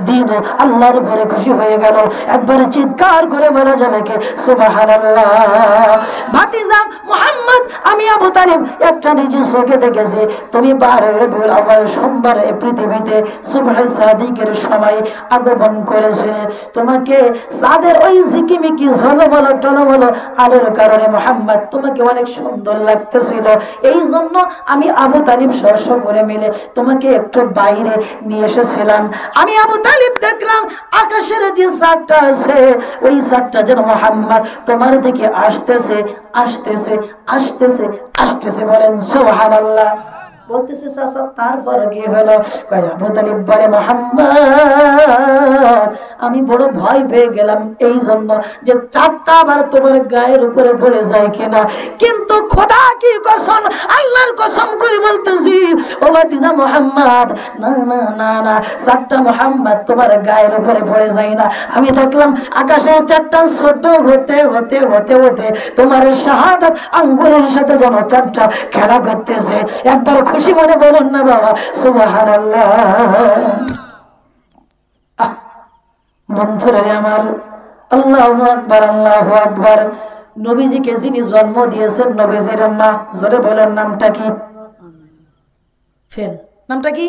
দিনও আল্লাহর উপরে খুশি হয়ে গেল। একবার চিৎকার করে বলা যাবে কে সুবহানাল্লাহ। ভাতিজা মুহাম্মদ, আমি আবু তালিব একটা নিজে চোখে দেখেছি, তুমি 12 রবিউল আউয়াল সোমবার এই পৃথিবীতে সুবহে সাদিকের সময় আগমন করেছিলে। তোমাকে সাদের ওই ঝিকিমিকি ঝলমল টলমল আলোর কারণে মুহাম্মদ তোমাকে অনেক সুন্দর লাগতেছিল। এই জন্য আমি আবু তালিব সহ করে মিলে তোমাকে একটু বাইরে নিয়ে এসেছিলাম। আমি আবু তালিব দেখলাম আকাশের যে চাঁদটা আছে, ওই চাঁদটা যেন মুহাম্মদ তোমার দিকে আসতেছে আসতেছে আসতেছে আসতেছে। বলেন সুবহানাল্লাহ। বলতেছে চাচা তারপর কি হলো? আবু তালিব বলে মুহাম্মদ আমি বড় ভয় পেয়ে গেলাম এই জন্য যে চাঁদটা আবার তোমার গায়ের উপরে পড়ে যায় কিনা। কিন্তু খোদা কি কসম, আল্লাহর কসম করে বলতেছি ও ভাতিজা মুহাম্মদ, না না না না, চাঁদটা মুহাম্মদ তোমার গায়ের উপরে পড়ে যায় না। আমি দেখলাম আকাশে চাঁদটা ছোট হতে হতে হতে হতে তোমার শাহাদাত আঙ্গুলের সাথে যেন চাঁদটা খেলা করতেছে। একবার খুশি মনে বলুন না বাবা সুবহানাল্লাহ। বন্ধুরা আমার, আল্লাহু আকবার আল্লাহু আকবার। নবীজিকে যিনি জন্ম দিয়েছেন নবীজির মা, জোরে বলেন নামটা কি? ফেল, নামটা কি?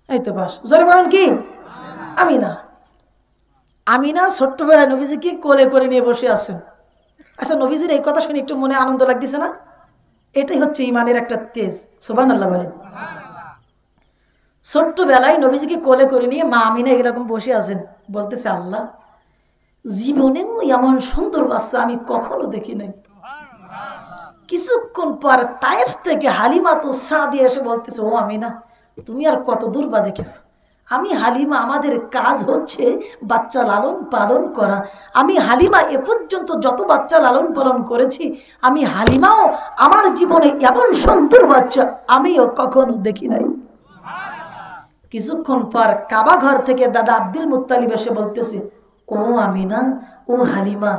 এই তো বাস, জোরে বলেন কি? আমিনা। আমিনা ছোট্টবেলায় নবীজিকে কোলে করে নিয়ে বসে আছেন। আচ্ছা, নবীজির এই কথা শুনে একটু মনে আনন্দ লাগতেছে না? এটাই হচ্ছে ইমানের একটা তেজ। সুবহানাল্লাহ বলেন। ছোট্টবেলায় নবীজিকে কোলে করে নিয়ে মা আমিনা এরকম বসে আছেন, বলতেছে আল্লাহ জীবনেও এমন সুন্দর বাচ্চা আমি কখনো দেখি নাই। কিছুক্ষণ পর তায়েফ থেকে হালিমা তো সাদিয়া এসে বলতেছে ও আমিনা তুমি আর কত দূর বা দেখেছো? আমি হালিমা, আমাদের কাজ হচ্ছে বাচ্চা লালন পালন করা। আমি হালিমা এ পর্যন্ত যত বাচ্চা লালন পালন করেছি, আমি হালিমাও আমার জীবনে এমন সুন্দর বাচ্চা আমিও কখনো দেখি নাই। কিছুক্ষণ পর কাবা ঘর থেকে দাদা আব্দুল মুত্তালিব এসে বলতেছে ও আমিনা, ও হালিমা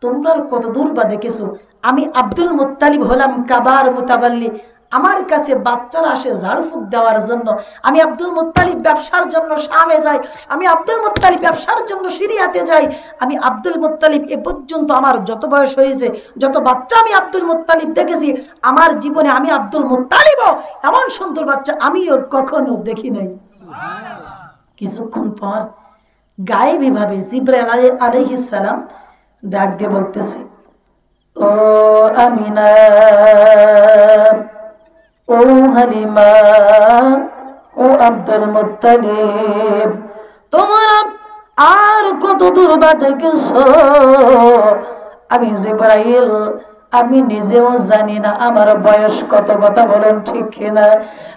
তোমরা কত দূর বা দেখেছো? আমি আব্দুল মুত্তালিব হলাম কাবার মুতাবাল্লি। আমার কাছে বাচ্চারা আসে ঝাড় ফুঁক দেওয়ার জন্য। আমি আব্দুল মুত্তালিব ব্যবসার জন্য শামে যাই, আমি আব্দুল মুত্তালিব ব্যবসার জন্য সিরিয়াতে যাই। আমি আব্দুল মুত্তালিব এ পর্যন্ত আমার যত বয়স হয়েছে, যত বাচ্চা আমি আব্দুল মুত্তালিব দেখেছি, আমার জীবনে আমি আব্দুল মুত্তালিবও এমন সুন্দর বাচ্চা আমিও কখনো দেখি নাই। কিছুক্ষণ পর গায়েবী ভাবে জিবরাইল আলাইহিস সালাম ডাক দিয়ে বলতেছে ও আমিনা, ও হালিমা, ও আব্দুল মুত্তালিব তোমরা আর কত দূর বা দেখেছো? আমি জিবরাইল, আমি নিজেও জানি না আমার বয়স কত, কথা বলেন ঠিক কিনা?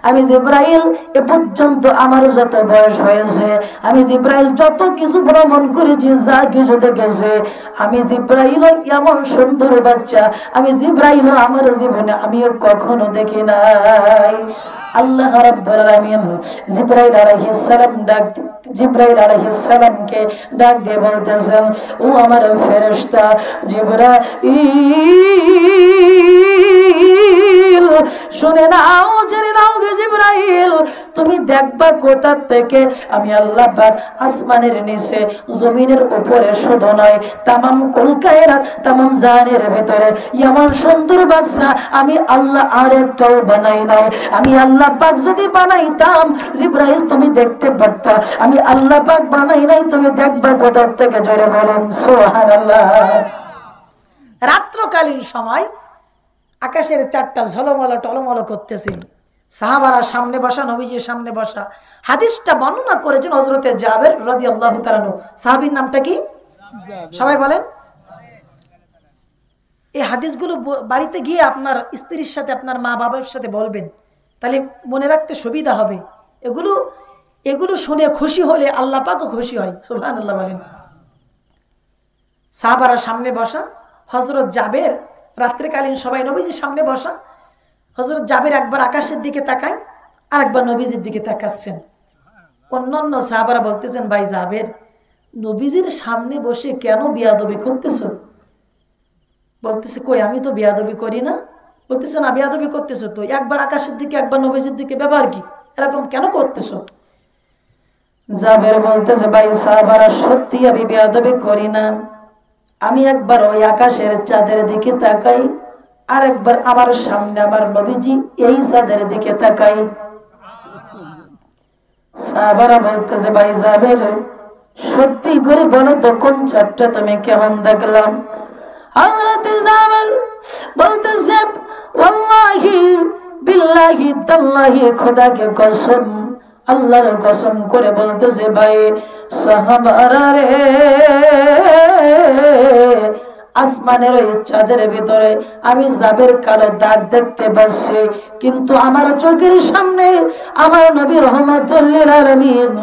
আমি জিবরাইল এ পর্যন্ত আমার যত বয়স হয়েছে, আমি জিবরাইল যত কিছু ভ্রমণ করেছি, যা কিছু দেখেছে, আমি জিবরাইল এমন সুন্দর বাচ্চা আমি জিবরাইল আমার জীবনে আমিও কখনো দেখি নাই। আল্লাহ রাব্বুল আলামিন জিবরাইল আলাইহিস সালাম জিবরাইল আলাইহিস সালামকে ডাক দিয়ে বলতেছেন ও আমার ফেরেশতা জিবরাইল, শুনে নাও, জেনে নাও গে জিবরাইল, তুমি দেখবা কোথা থেকে আমি আল্লাহ পাক আসমানের নিচে জমিনের উপরে শুধু নয় তামাম কুল কায়নাত তামাম জানের ভিতরে এমন সুন্দর বাচ্চা আমি আল্লাহ আরেকটাও বানাই নাই। আমি আল্লাহ পাক যদি বানাইতাম জিবরাইল তুমি দেখতে পারতা, আমি আল্লাহ পাক বানাই নাই, তুমি দেখবা কোথা থেকে, জোরে বলেন সুবহানাল্লাহ। রাত্রকালীন সময় আকাশের চারটা ঝলমল টলমল করতেছে, সাহাবারা সামনে বসা, নবীজির সামনে বসা। হাদিসটা বর্ণনা করেছেন হযরতে জাবের রাদিয়াল্লাহু তাআলা আনহু। সাহাবীর নামটা কি? সবাই বলেন। এই হাদিসগুলো বাড়িতে গিয়ে আপনার স্ত্রীর সাথে, আপনার মা বাবার সাথে বলবেন, তাহলে মনে রাখতে সুবিধা হবে। এগুলো শুনে খুশি হলে আল্লাহ পাকও খুশি হয়। সুবহানাল্লাহ বলেন। সাহাবারা সামনে বসা, হযরত জাবের রাত্রিকালীন সবাই নবীজির সামনে বসা। হযরত জাবের একবার আকাশের দিকে তাকায়, আর একবার নবীজির দিকে তাকাচ্ছেন। অন্যান্য সাহাবারা বলতেছেন ভাই জাবের, নবীজির সামনে বসে কেন বিয়াদবি করতেছো? বলতেছে কই আমি তো বিয়াদবি করি না, বলতেছে না বেয়াদবি করতেছো তো, একবার আকাশের দিকে একবার নবীজির দিকে, ব্যাপার কি, এরকম কেন করতেছো? জাবের বলতেছে ভাই সাহাবারা, সত্যি আমি বেয়াদবি করি না। আমি একবার ওই আকাশের চাঁদের দিকে তাকাই, আর একবার আমার সামনে আমার নবীজি এই চাঁদের দিকে তাকাই। সাহাবারা বলতেছে ভাই জাবের, সত্যি করে বলো তো কোন চাঁদটা তুমি কেমন দেখলাম? হযরত জাবের বলতেছে ওয়াল্লাহি বিল্লাহি তাল্লাহি, খোদাকে কসম, আল্লাহর কসম করে বলতেছে ভাই সাহাবারা রে, আসমানের ওই চাঁদের ভিতরে আমি জাবের কালো দাগ দেখতে পাচ্ছি, কিন্তু আমার চোখের সামনে আমার নবী রাহমাতুল লিল আলামিন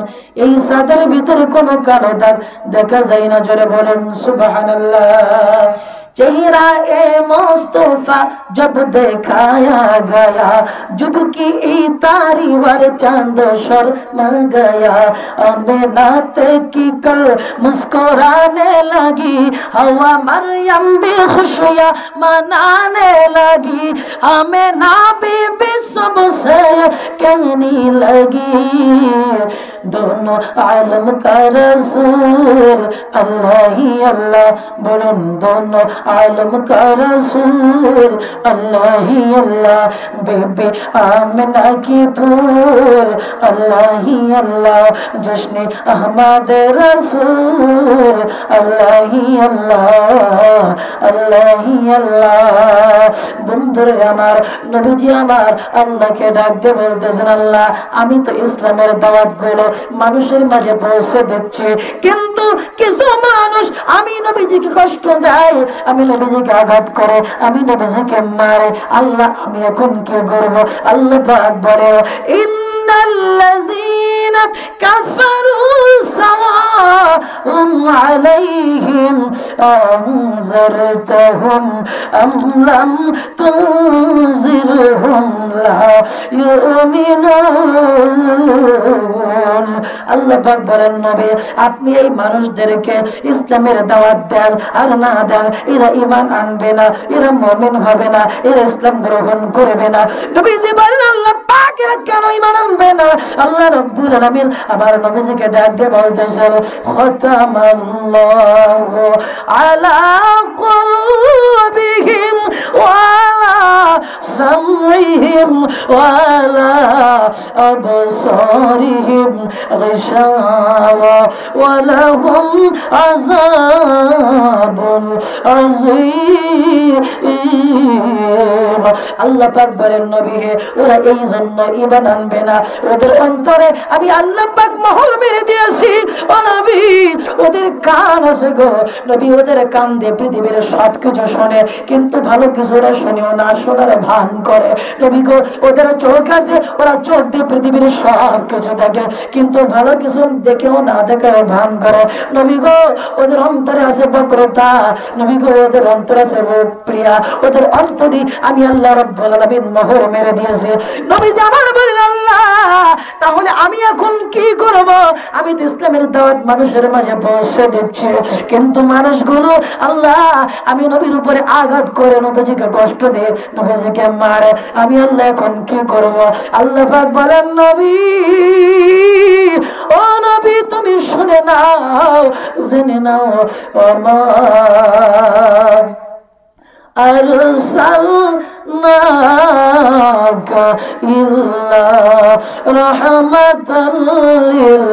এই চাঁদের ভিতরে কোনো কালো দাগ দেখা যায় না। জোরে বলেন সুবহানাল্লাহ। चेहरा ए मुस्तफा जब दिखाया गया, जुबकी तारी वर चांद शर्मा गया, आमिनात की कल मुस्कुराने लगी, हवा मरियम भी खुशियाँ मनाने लगी, आमिना बीबी सबसे कहने लगी, दोनों आलम का रसूल अल्लाह ही अल्लाह, बोलो दोनों आलम का रसूल अल्लाह ही अल्लाह, बेबी आमिना की फूल अल्लाह ही अल्लाह, जश्न अहमद रसूल अल्लाह ही अल्लाह, अल्लाह ही अल्लाह। बंधुरे आमार नबीजी आमार আল্লাহকে ডাক দিয়ে বলতেছেন আল্লাহ আমি তো ইসলামের দাওয়াত গুলো মানুষের মাঝে পৌঁছে দিচ্ছি, কিন্তু কিছু মানুষ আমি নবীজিকে কষ্ট দেয়, আমি নবীজিকে আঘাত করে, আমি নবীজিকে মারে, আল্লাহ আমি এখন কি করব? আল্লাহ পাক বলে ইন্নাল্লাযীনা কাফারু সাওয়াউন আলাইহিম আনজারতাহুম আম লাম তুনজিরহুম লা ইউমিনুন। আল্লাহ পাক বলেন নবী আপনি এই মানুষদেরকে ইসলামের দাওয়াত দেন আর না দেন, এরা ঈমান আনবে না, এরা মুমিন হবে না, এরা ইসলাম গ্রহণ করবে না। নবীজি বলেন আল্লাহ পাক এরা কেন ঈমান আনবে না? আল্লাহ রাব্বুল আলামিন আবার নবীজিকে ডাক দিয়ে বলতেছেন খাতামাল্লাহু আলা কুলুবিহিম ওয়া সামইহিম ওয়া আলা আবসারিহিম গিশাওয়া ওয়া লাহুম আযাবুন আযীম। আল্লাহ পাক বলেন নবী হে ওরা এই জন্য ঈমান আনবে না, ওদের অন্তরে আমি আল্লাহ পাক মোহর মেরে দিয়েছি। ও নবী ওদের কান আছে গো নবী, ওদের কান দিয়ে পৃথিবীর সব কিছু শোনে, কিন্তু ভালো কিছু ওরা শুনেও না, শোনার ভান করে। নবী গো ওদের চোখ আছে, ওরা চোখ দিয়ে পৃথিবীর সব কিছু দেখে, কিন্তু ভালো কিছু দেখেও না দেখার ভান করে। নবী গো ওদের অন্তরে আছে বক্রতা, নবী গো ওদের অন্তরে আছে রূপ প্রিয়া, ওদের অন্তরে আমি আল্লাহ রাব্বুল আলামিন মোহর মেরে দিয়েছে। নবীজি আমার বলেন আল্লাহ তাহলে আমি এখন কি করব? আমি তো ইসলামের দাওয়াত মানুষের মাঝে পৌঁছে দিচ্ছি, কিন্তু মানুষগুলো আল্লাহ আমি নবীর উপরে আঘাত করে নবীজিকে কষ্ট দিয়ে নবীজিকে মারে, আমি আল্লাহ এখন কি করব? আল্লাহ পাক বলেন নবী ও নবী তুমি শুনে নাও, জেনে নাও আমার আরসালনাকা ইল্লা রাহমাতাল লিল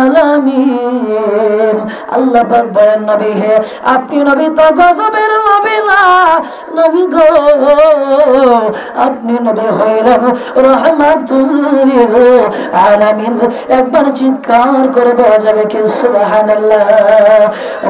আলামিন। আল্লাহ পাক বলেন নবী হে আপনি নবী তো গজবের নবী না, নবী গো আপনি নবী হইলেন রাহমাতুল লিল আলামিন। একবার চিৎকার করে বলা যাবে কি সুবহানাল্লাহ।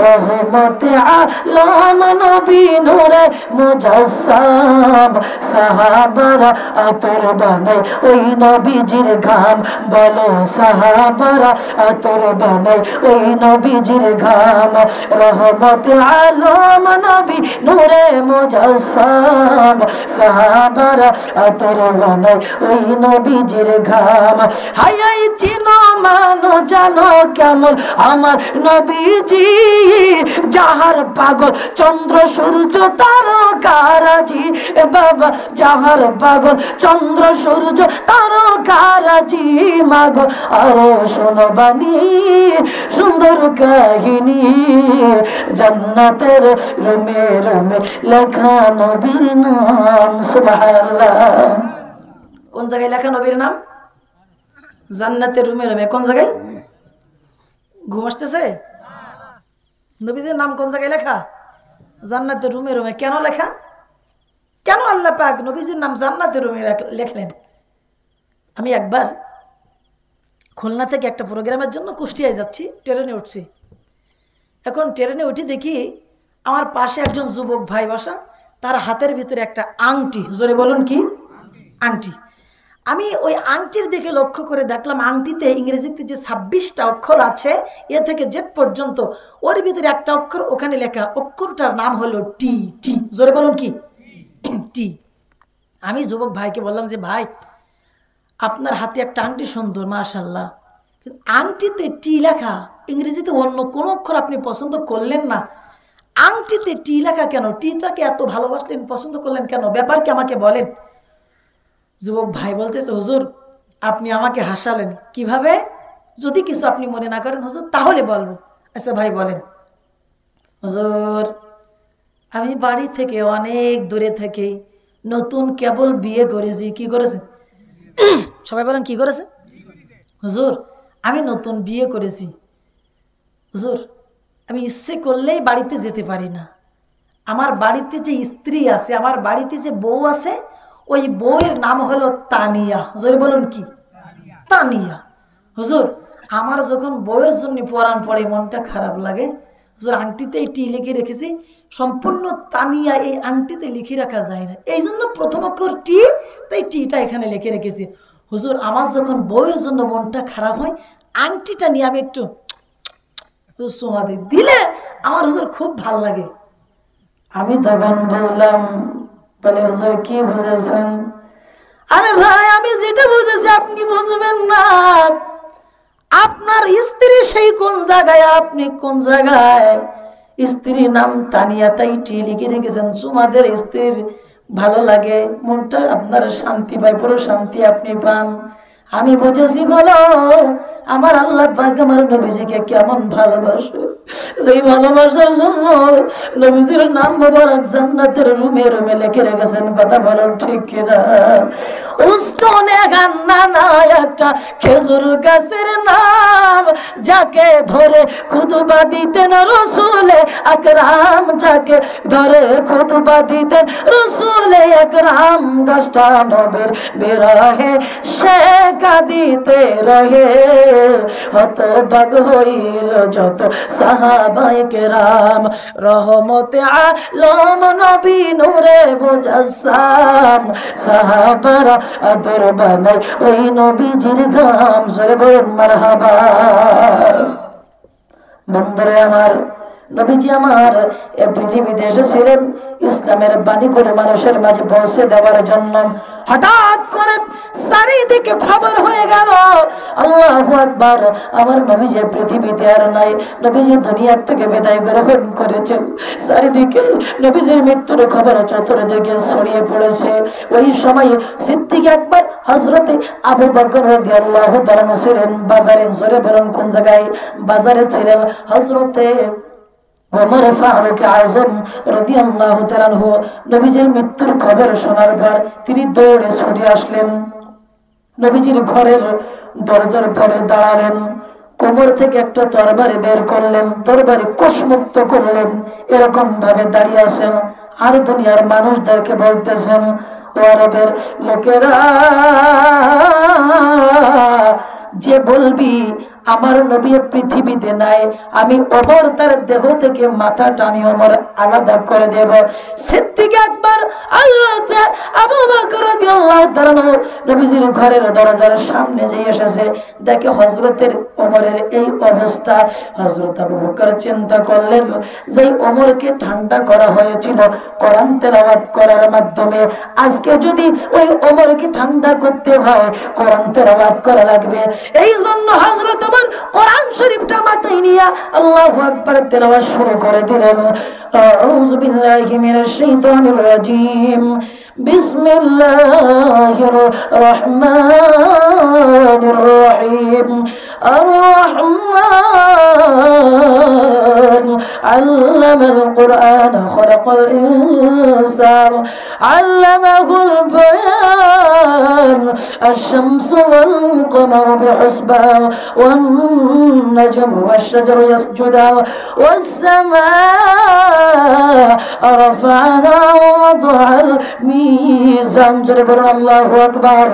রহমতে আলম নবী নূরে মুজাসসাম, সাহাবারা আতর বানায় ওই নবীজির ঘাম, বলো সাহাবারা আতর বানায় ওই নবীজির ঘাম। রহমতে আলম নবী নূরে মুজাসসাম, সাহাবারা আতর বানায় ওই নবীজির ঘাম। হায় চিনো মানো জানো কেমন আমার নবীজি, যাহার পাগল চন্দ্র সূর্য তারকারাজি, বাবা যাহার পাগল চন্দ্র সূর্য তারকারাজি, মাগো আরো শোনো বাণী সুন্দর কাহিনী, জান্নাতের রুমে রুমে লেখা নবীর নাম। সুবহানাল্লাহ। কোন জায়গায় লেখা নবীর নাম? জান্নাতের রুমে রুমে। কোন জায়গায়? ঘুম আসতেছে? নবীজির নাম কোন জায়গায় লেখা? জান্নাতের রুমে রুমে। কেন লেখা? কেন আল্লাহ পাক নবীজির নাম জান্নাতের রুমে লেখলেন? আমি একবার খুলনা থেকে একটা প্রোগ্রামের জন্য কুষ্টিয়ায় যাচ্ছি, ট্রেনে উঠছি। এখন ট্রেনে উঠে দেখি আমার পাশে একজন যুবক ভাই বসা, তার হাতের ভিতরে একটা আংটি। জোরে বলুন কি? আংটি। আমি ওই আংটির দিকে লক্ষ্য করে দেখলাম আংটিতে ইংরেজিতে যে 26টা অক্ষর আছে এ থেকে জেড পর্যন্ত, ওর ভিতরে একটা অক্ষর ওখানে লেখা, অক্ষরটার নাম হলো টি। টি। জোরে বলুন কি? টি। আমি যুবক ভাইকে বললাম যে ভাই, আপনার হাতে একটা আংটি সুন্দর, মাশাআল্লাহ, আংটিতে টি লেখা, ইংরেজিতে অন্য কোনো অক্ষর আপনি পছন্দ করলেন না, আংটিতে টি লেখা কেন? টিটাকে এত ভালোবাসলেন, পছন্দ করলেন কেন? ব্যাপার কি আমাকে বলেন। যুবক ভাই বলতেছে, হুজুর আপনি আমাকে হাসালেন। কিভাবে? যদি কিছু আপনি মনে না করেন হুজুর তাহলে বলবো। আচ্ছা ভাই বলেন। হুজুর আমি বাড়ি থেকে অনেক দূরে থেকে নতুন কেবল বিয়ে করেছি। কি করেছে? সবাই বলেন কি করেছে? হুজুর আমি নতুন বিয়ে করেছি, হুজুর আমি ইচ্ছে করলেই বাড়িতে যেতে পারি না। আমার বাড়িতে যে স্ত্রী আছে, আমার বাড়িতে যে বউ আছে, ওই বউয়ের নাম হলো তানিয়া। জোরে বলুন কি? তানিয়া। হুজুর আমার যখন বউয়ের জন্য পরাণ পড়ে মনটা খারাপ লাগে। হুজুর আংটিতে এই টি লিখে রেখেছি, সম্পূর্ণ তানিয়া এই আংটিতে লিখে রাখা যায় না, এই জন্য প্রথম অক্ষর টি, তাই টিটা এখানে লিখে রেখেছি। হুজুর আমার যখন বউয়ের জন্য মনটা খারাপ হয়, আংটিটা নিয়ে আমি একটু চুমা দিলে আমার হুজুর খুব ভাল লাগে। আমি তখন বুঝলাম, বলে হুজুর কি বুঝেছেন? আরে ভাই আমি যেটা বুঝেছি আপনি বুঝবেন না। আপনার স্ত্রী সেই কোন জায়গায়, আপনি কোন জায়গায়? স্ত্রীর নাম তানিয়া, তাই টি লিখে রেখেছেন। চুমাদের স্ত্রীর ভালো লাগে, মনটা আপনার শান্তি পায়, পুরো শান্তি আপনি পান। আমি বুঝেছি হলো আমার আল্লাহ পাক আমার নবীজিকে কেমন ভালোবাসে, যেই ভালোবাসার জন্য নবীজির নাম মোবারক জান্নাতের রুমে রুমে লিখে রেখেছেন। কথা বলেন ঠিক কিনা? উস্তনে গান্না না একটা খেজুর গাছের নাম, যাকে ধরে খুতবা দিতেন রাসূলে আকরাম, যাকে ধরে খুতবা দিতেন রাসূলে আকরাম। গাছটা নবীর বিরহে সে কাঁদিতে রহে, হতবাক হইল যত সাহাবায়ে কেরাম। রহমতে আলম নবী নূরে মুজাসসাম, সাহাবারা আদর বানায় ওই নবীজির গাম। জোরে বলুন মারহাবা। বন্ধুরে আমার, নবীজি আমার এ পৃথিবীতে এসেছিলেন ইসলামের বাণী করে মানুষের মাঝে পৌঁছে দেওয়ার জন্য। হঠাৎ করে চারিদিকে খবর হয়ে গেল, আল্লাহু আকবার, আমার নবীজি পৃথিবীতে আর নাই, নবীজি দুনিয়ার থেকে বিদায় গ্রহণ করেছেন। চারিদিকে নবীজির মৃত্যুর খবর চতুর্দিকে ছড়িয়ে পড়েছে। ওই সময় সিদ্দিক আকবর হযরতে আবু বকর রাদিয়াল্লাহু তাআলা ছিলেন বাজারে। জোরে বলুন কোন জায়গায়? বাজারে ছিলেন হযরতে ওমর ফারুক আযম রাদিয়াল্লাহু তাআলা আনহু। নবীজির মৃত্যুর খবর শোনার পর তিনি দৌড়ে ছুটে আসলেন, নবীজির ঘরের দরজার পরে দাঁড়ালেন, কোমর থেকে একটা তরবারি বের করলেন, তরবারি কোষমুক্ত করলেন, এরকম ভাবে দাঁড়িয়ে আছেন আর দুনিয়ার মানুষদেরকে বলতেছেন, ও আরবের লোকেরা, যে বলবি আমার নবী পৃথিবীতে নাই, আমি ওমর তার দেহ থেকে মাথাটা আমি ওমর আলাদা করে দেব। সিদ্দিক আকবর হযরত আবু বকর রাদিয়াল্লাহু তাআলা নবীজির ঘরের দরজার সামনে যে এসেছে, দেখে হযরতের ওমরের এই অবস্থা। হযরত আবু বকর চিন্তা করলেন, যে ওমরকে ঠান্ডা করা হয়েছিল কোরআন তেলাওয়াত করার মাধ্যমে, আজকে যদি ওই ওমরকে ঠান্ডা করতে হয় কোরআন তেলাওয়াত করা লাগবে। এই জন্য হযরত আমার কোরআন শরীফটা মাথায় নিয়া আল্লাহু আকবার তেলাওয়াত শুরু করে দিলেন। আউযু বিল্লাহি মিনাশ শাইতানির রাজীম। বিসমিল্লাহির রহমানির রহিম। আর-রহমান আল্লামাল কুরআন খালাকাল ইনসান আল্লামাহুল বায়ান। আশ-শামসু ওয়াল কমারু বিহুসবান ওয়ান নাজমু ওয়াশ-শাজারু ইয়াসজুদান ওয়াস-সামাআ রাফা'াহা ওয়া ওয়াদা'আল মিজান। জোরে বলুন আল্লাহু আকবার।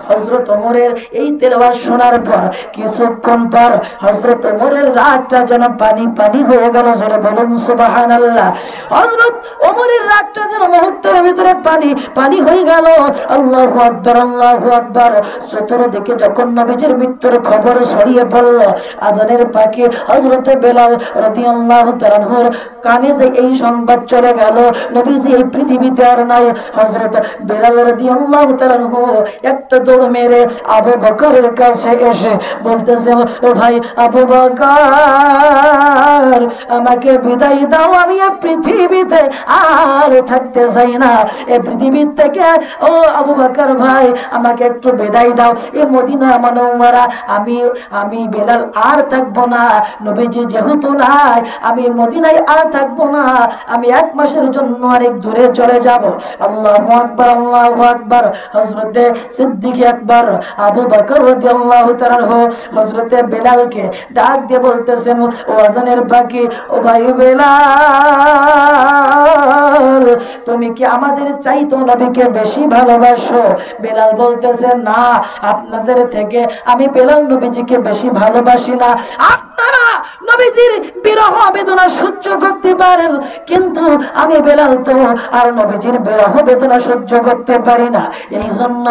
হযরত ওমরের এই তেলাওয়াত শোনার পর কিছুক্ষণ পর হযরত ওমরের রাগটা যেন পানি পানি হয়ে গেল। জোরে বলুন সুবহানাল্লাহ। হযরত ওমরের রাগটা যেন মুহূর্তের ভিতরে পানি পানি হয়ে গেল। আল্লাহু আকবার, আল্লাহু আকবার। চতুর্দিকে যখন নবীজির মৃত্যুর খবর ছড়িয়ে পড়ল, আজানের পাখি হযরত বেলাল রাদিয়াল্লাহু তাআলা আনহুর কানে যে এই সংবাদ চলে গেল নবীজি এই পৃথিবীতে আর নাই, হযরত বেলাল রাদিয়াল্লাহু তাআলা আনহু একটা দৌড় মেরে আবু বকরের কাছে এসে বলতেছেন, ও ভাই আবু বকর, আমাকে বিদায় দাও, আমি এই পৃথিবীতে আর থাকতে চাই না। এই পৃথিবী থেকে ও আবু বকর ভাই আমাকে একটু বিদায় দাও। এই মদিনা মুনাওয়ারা আমি বেলাল আর থাকবো না। নবীজি যেহেতু নাই, আমি মদিনায় আর থাকবো না। আমি 1 মাসের জন্য অনেক দূরে চলে যাব। আল্লাহু আকবার, আল্লাহু আকবার। হযরতে সিদ্দিক আকবর আবু বকর রাদিয়াল্লাহু তাআলা হযরতে বেলালকে ডাক দিয়ে বলতেছেন, ও আজানের পাখি, ও ভাই বেলাল, তুমি কি আমাদের চাইতো নবীকে বেশি ভালোবাসো? বেলাল বলতেছে, না, আপনাদের থেকে আমি বেলাল নবীজিকে বেশি ভালোবাসি না। আপনারা নবীজির বিরহ বেদনা সহ্য করতে পারেন, কিন্তু আমি বেলাল তো আর নবীজির বিরহ বেদনা সহ্য করতে পারি না। এই জন্য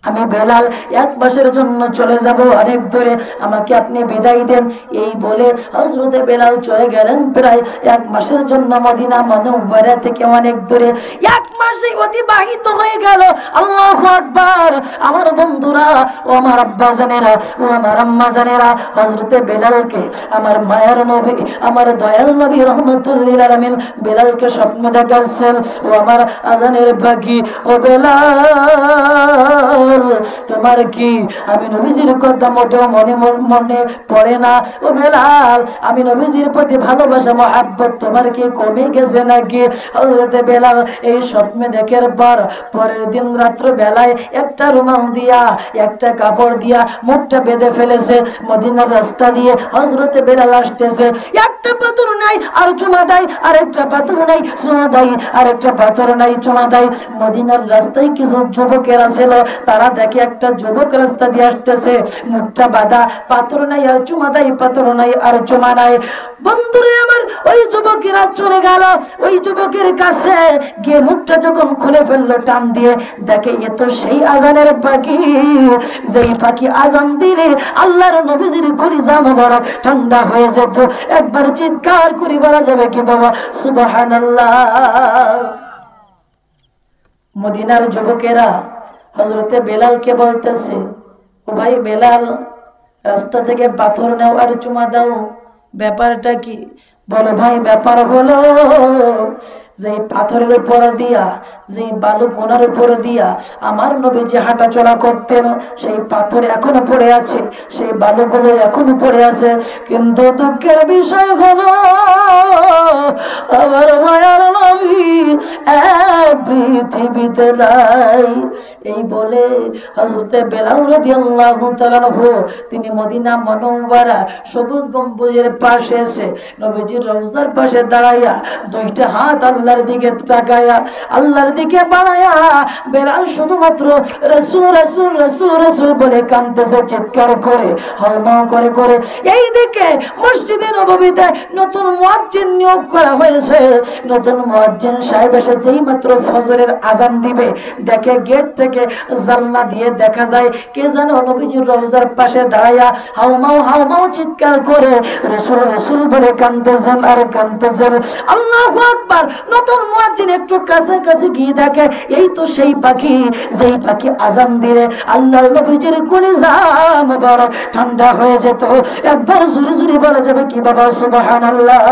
আমি বেলাল 1 মাসের জন্য চলে যাব অনেক দূরে, আমাকে আপনি বিদায় দেন। এই বলে হযরতে বেলাল চলে গেলেন প্রায় 1 মাসের জন্য মদিনা মুনাওয়ারা থেকে অনেক দূরে। 1 মাসই অতিবাহিত হয়ে গেল। আল্লাহু আকবার। আমার বন্ধুরা, ও আমার আব্বা জানেরা, ও আমার আম্মা জানেরা, হযরতে বেলালকে আমার মায়ের নবী, আমার দয়াল নবী রাহমাতুল লিল আলামিন বেলালকে স্বপ্ন দেখাচ্ছেন, ও আমার আজানের পাখি, ও বেলাল, তোমার কি আমি নবীজির কথা মোটেও মনে পড়ে না? ও বেলাল, আমি নবীজির প্রতি ভালোবাসা মহব্বত তোমার কি কমে গেছে নাকি? হযরতে বেলাল এই স্বপ্নে দেখার পর পরের দিন রাত্র বেলায় একটা রুমাল দিয়া, একটা কাপড় দিয়া মুখটা বেঁধে ফেলেছে। মদিনার রাস্তা দিয়ে হযরতে বেলাল আসতেছে। একটা পাথর নাই আর চুমা দেয়, আরেকটা পাথর নাই চুমা দেয়, আরেকটা পাথর নাই চুমা দেয়। মদিনার রাস্তায় কিছু যুবকেরা ছিল, তারা দেখে একটা যুবক রাস্তা দিয়ে আসতেছে, মুখটা বাঁধা, পাথর নাই আর চুমা দেয়, পাথর নাই আর চুমা নাই। বন্ধুরে আমার, ওই যুবকেরা চলে গেল। ওই যুবকের কাছে গিয়ে মুখটা যখন খুলে ফেললো টান দিয়ে, দেখে এ তো সেই আজানের পাখি, যেই পাখি আজান দিলে আল্লাহর নবীজির কলিজা মোবারক ঠান্ডা হয়ে যেত। একবার চিৎকার করে বলা যাবে কি বাবা সুবহানাল্লাহ। মদিনার যুবকেরা হযরতে বেলালকে বলতেছে, ও ভাই বেলাল, রাস্তা থেকে পাথর নাও আর চুমা দাও, ব্যাপারটা কি? বলো ভাই, ব্যাপার হলো যে পাথরের উপর দিয়া, যে বালু কোনার উপর দিয়া আমার নবী যে হাঁটা চলা করতেন, সেই পাথর এখনো পড়ে আছে, সেই বালুগুলো এখনো পড়ে আছে। কিন্তু দুঃখের বিষয় হলো আমার মায়ার নবী পৃথিবীতে নাই। এই বলে হযরতে বেলাল রাদিয়াল্লাহু তাআলা তিনি মদিনা মুনাওয়ারা সবুজ গম্বুজের পাশে এসে নবীজির রওজার পাশে দাঁড়াইয়া 2টা হাত আল্লাহর দিকে তাকায়া, আল্লাহর দিকে বাড়ায়া বেলাল শুধুমাত্র রাসূল রাসূল রাসূল রাসূল বলে কাঁদতেছে, চিৎকার করে, হাওমা করে করে। এই দিকে মসজিদে নববীতে নতুন মুয়াজ্জিন নিয়োগ করা হয়েছে। নতুন মুয়াজ্জিন সাহেব এসে যেই মাত্র ফজরের ফজরের আজান দিবে, দেখে গেট থেকে জানলা দিয়ে দেখা যায় কে যেন নবীজির রওজার পাশে দাঁড়ায়া হাউমাউ হাউমাউ চিৎকার করে রাসূল রাসূল বলে কাঁদতেছেন আর কাঁদতেছেন। আল্লাহু আকবার। নতুন মুয়াজ্জিন একটু কাছে গিয়ে দেখে এই তো সেই পাখি, যেই পাখি আজান দিলে আল্লাহর নবীজির কলিজা মুবারক ঠান্ডা হয়ে যেত। একবার জোরে জোরে বলা যাবে কি বাবা সুবহানাল্লাহ।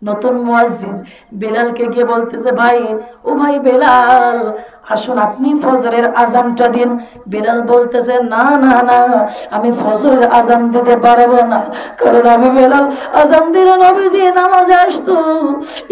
নতুন মুয়াজ্জিন বেলালকে গিয়ে বলতেছে, ভাই ও ভাই বেলাল, আসুন আপনি ফজরের আজানটা দিন। বেলাল বলতেছে, না না না, আমি ফজরের আজান দিতে পারবো না, কারণ আমি বেলাল আজান দিলে নবীজি নামাজে আসতো,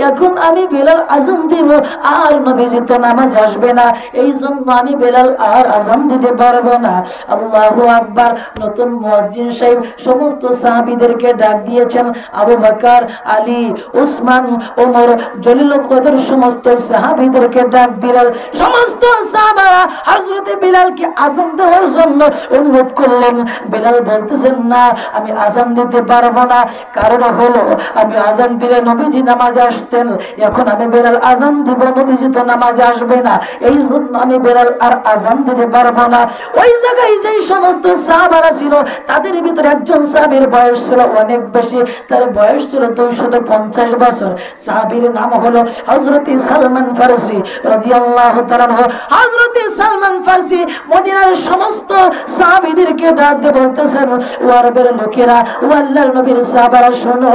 এখন আমি বেলাল আজান দিব আর নবীজি তো নামাজ আসবে না, এই জন্য আমি বেলাল আর আজান দিতে পারবো না। আল্লাহু আকবার। নতুন মুয়াজ্জিন সাহেব সমস্ত সাহাবীদেরকে ডাক দিয়েছেন, আবু বকর, আলী, উসমান, ওমর, জলিলুল কদর সমস্ত সাহাবীদেরকে ডাক দিলেন। সমস্ত সাহাবারা হযরতে বিলালকে আযান দেওয়ার জন্য অনুরোধ করলেন। বিলাল বলতেছেন, না আমি আযান দিতে পারবো না, কারণ হলো আমি আযান দিলে নবীজি নামাজে আসতেন, এখন আমি বেলাল আযান দিব নবীজি তো নামাজে আসবে না, এই জন্য আমি বেলাল আর আযান দিতে পারবো না। ওই জায়গায় যেই সমস্ত সাহাবারা ছিল তাদের ভিতরে একজন সাহাবীর বয়স ছিল অনেক বেশি, তার বয়স ছিল 250 বছর। সাহাবীর নাম হলো হযরতে সালমান ফারসি রাদিয়াল্লাহু তাআলা। হযরতে সালমান ফারসি মদিনার সমস্ত সাহাবীদেরকে ডাক দিয়ে বলতেছেন, ও আরবের লোকেরা, ও আল্লাহর নবীর সাহাবারা, শোনো,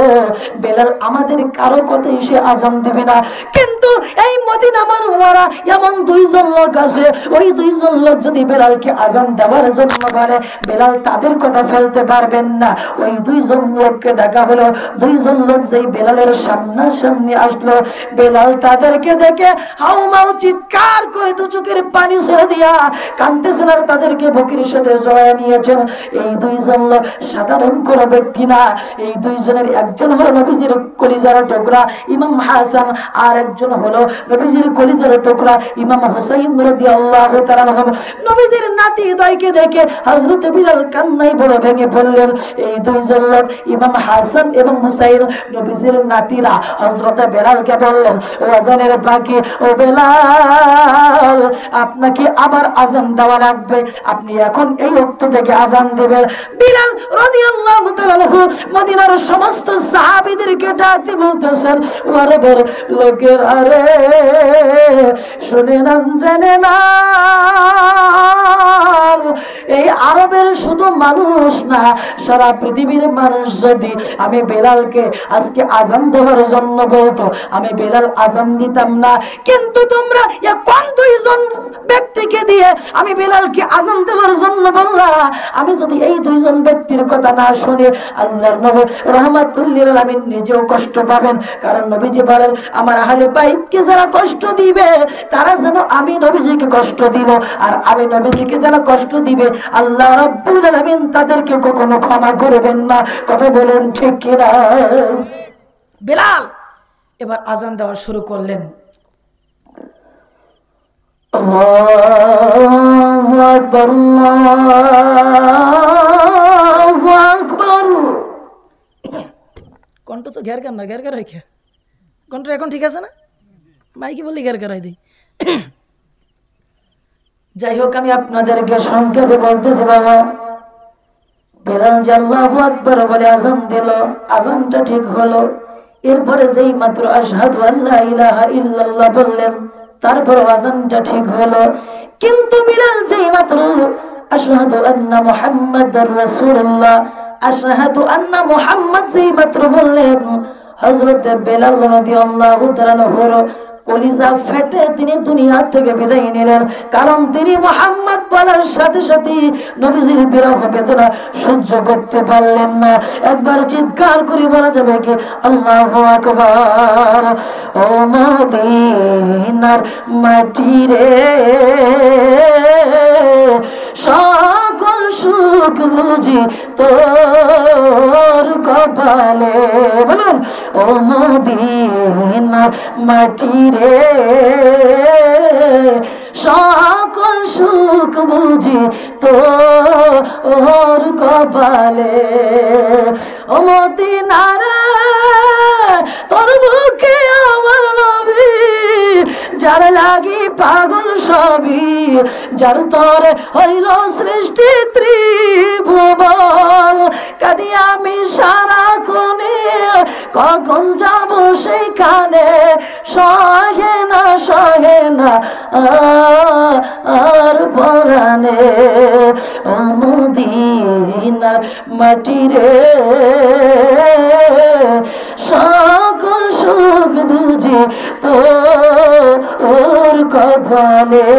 বেলাল আমাদের কারো কথাই সে আযান দিবে না, কিন্তু এই মদিনা মুনাওয়ারা এমন দুইজন লোক আছে, ওই দুইজন লোক যদি বেলালকে আযান দেওয়ার জন্য বলে বেলাল তাদের কথা ফেলতে পারবেন না। ওই দুইজন লোককে ডাকা হলো। দুইজন লোক যেই বেলালের সামনাসামনি আসলো, বেলাল তাদেরকে দেখে হাউমাউ চিৎকার করে তো চোখের পানি ছেড়ে দিয়া কাঁদতেছেন আর তাদেরকে বুকের সাথে জড়ায় নিয়েছেন। এই দুইজন লোক সাধারণ কোন ব্যক্তি না, এই দুইজনের একজন হলো নবীজির কলিজার টুকরা ইমাম হাসান, আর একজন হলো নবীজির কলিজার টুকরা ইমাম হুসাইন রাদিয়াল্লাহু তাআলা। নবীজির নাতি দয়কে দেখে হযরত বিলাল কান্নায় বড় ভেঙে পড়লেন। এই দুইজন লোক ইমাম হাসান এবং হুসাইন নবীজির নাতিরা হযরত বেলালকে বললেন, ও আজানের পাখি, ও বেলাল, আপনাকে আবার আজান দেওয়া লাগবে, আপনি এখন এই ওয়াক্ত থেকে আজান দিবেন। বিলাল রাদিয়াল্লাহু তাআলা মদিনার সমস্ত সাহাবীদেরকে ডাকতে বলতেছেন, ও আরবের লোকের, আরে শুনে না জেনে না, এই আরবের শুধু মানুষ না, সারা পৃথিবীর মানুষ যদি আমি বেলালকে আজকে আজান দেওয়ার জন্য বলতো, আমি বেলাল আজান দিতাম না, কিন্তু তোমরা এখন দুইজন ব্যক্তিকে দিয়ে আমি বেলালকে আজান দেওয়ার জন্য বললা, আমি যদি এই দুইজন ব্যক্তির কথা না শুনে আল্লাহর নবী রাহমাতুল লিল আলামিন নিজেও কষ্ট পাবেন। কারণ নবীজি বলেন, আমার আহলে বাইতকে যারা কষ্ট দিবে তারা যেন আমি নবীজিকে কষ্ট দিব, আর আমি নবীজিকে যারা কষ্ট দিবে আল্লাহ রাব্বুল আলামিন তাদেরকে কখনো ক্ষমা করবেন না। কথা বলুন ঠিক কিনা? বেলাল এবার আজান দেওয়া শুরু করলেন। আল্লাহু আকবার, আল্লাহু আকবার। কণ্ঠ তো ঘের না, ঘের রেখে কণ্ঠ এখন ঠিক আছে না? মাইকে বললে ঘের হয় দিই। যাই হোক, আমি আপনাদেরকে সংক্ষেপে বলতেছি বাবা, বেলাল যে আল্লাহু আকবার বলে আজান দিল, আজানটা ঠিক হলো, এরপরে যেই মাত্র আশহাদু আল্লা ইলাহা ইল্লাল্লাহ বললেন, তারপর আজানটা ঠিক হলো। কিন্তু বিলাল যেই মাত্র আশহাদু আন্না মুহাম্মাদার রাসূলুল্লাহ, আশহাদু আন্না মুহাম্মদ যেই মাত্র বললেন, হযরত বেলাল রাদিয়াল্লাহু তাআলা কলিজা ফেটে তিনি দুনিয়া থেকে বিদায় নিলেন। কারণ তিনি মুহাম্মদ বলার সাথে সাথে নবীজির বিরহ বেদনা সহ্য করতে পারলেন না। একবার চিৎকার করে বলা যাবে কি আল্লাহু আকবার। ও মদিনার মাটি রে, সকল সুখ বুঝি তোর কপালে। বলুন, ও মদিনার মাটি রে, সকল সুখ বুঝি তোর কপালে। ও মদিনার তোর বুকে আমার নবী যারা পাগল সবই, যার তরে হইল সৃষ্টি ত্রিভুবন। কাঁদি আমি সারাক্ষণে, কখন যাব সেখানে, সহে না আর পরাণে। ও মদিনার মাটি রে, সকল সুখ বুঝি তোর কপালে।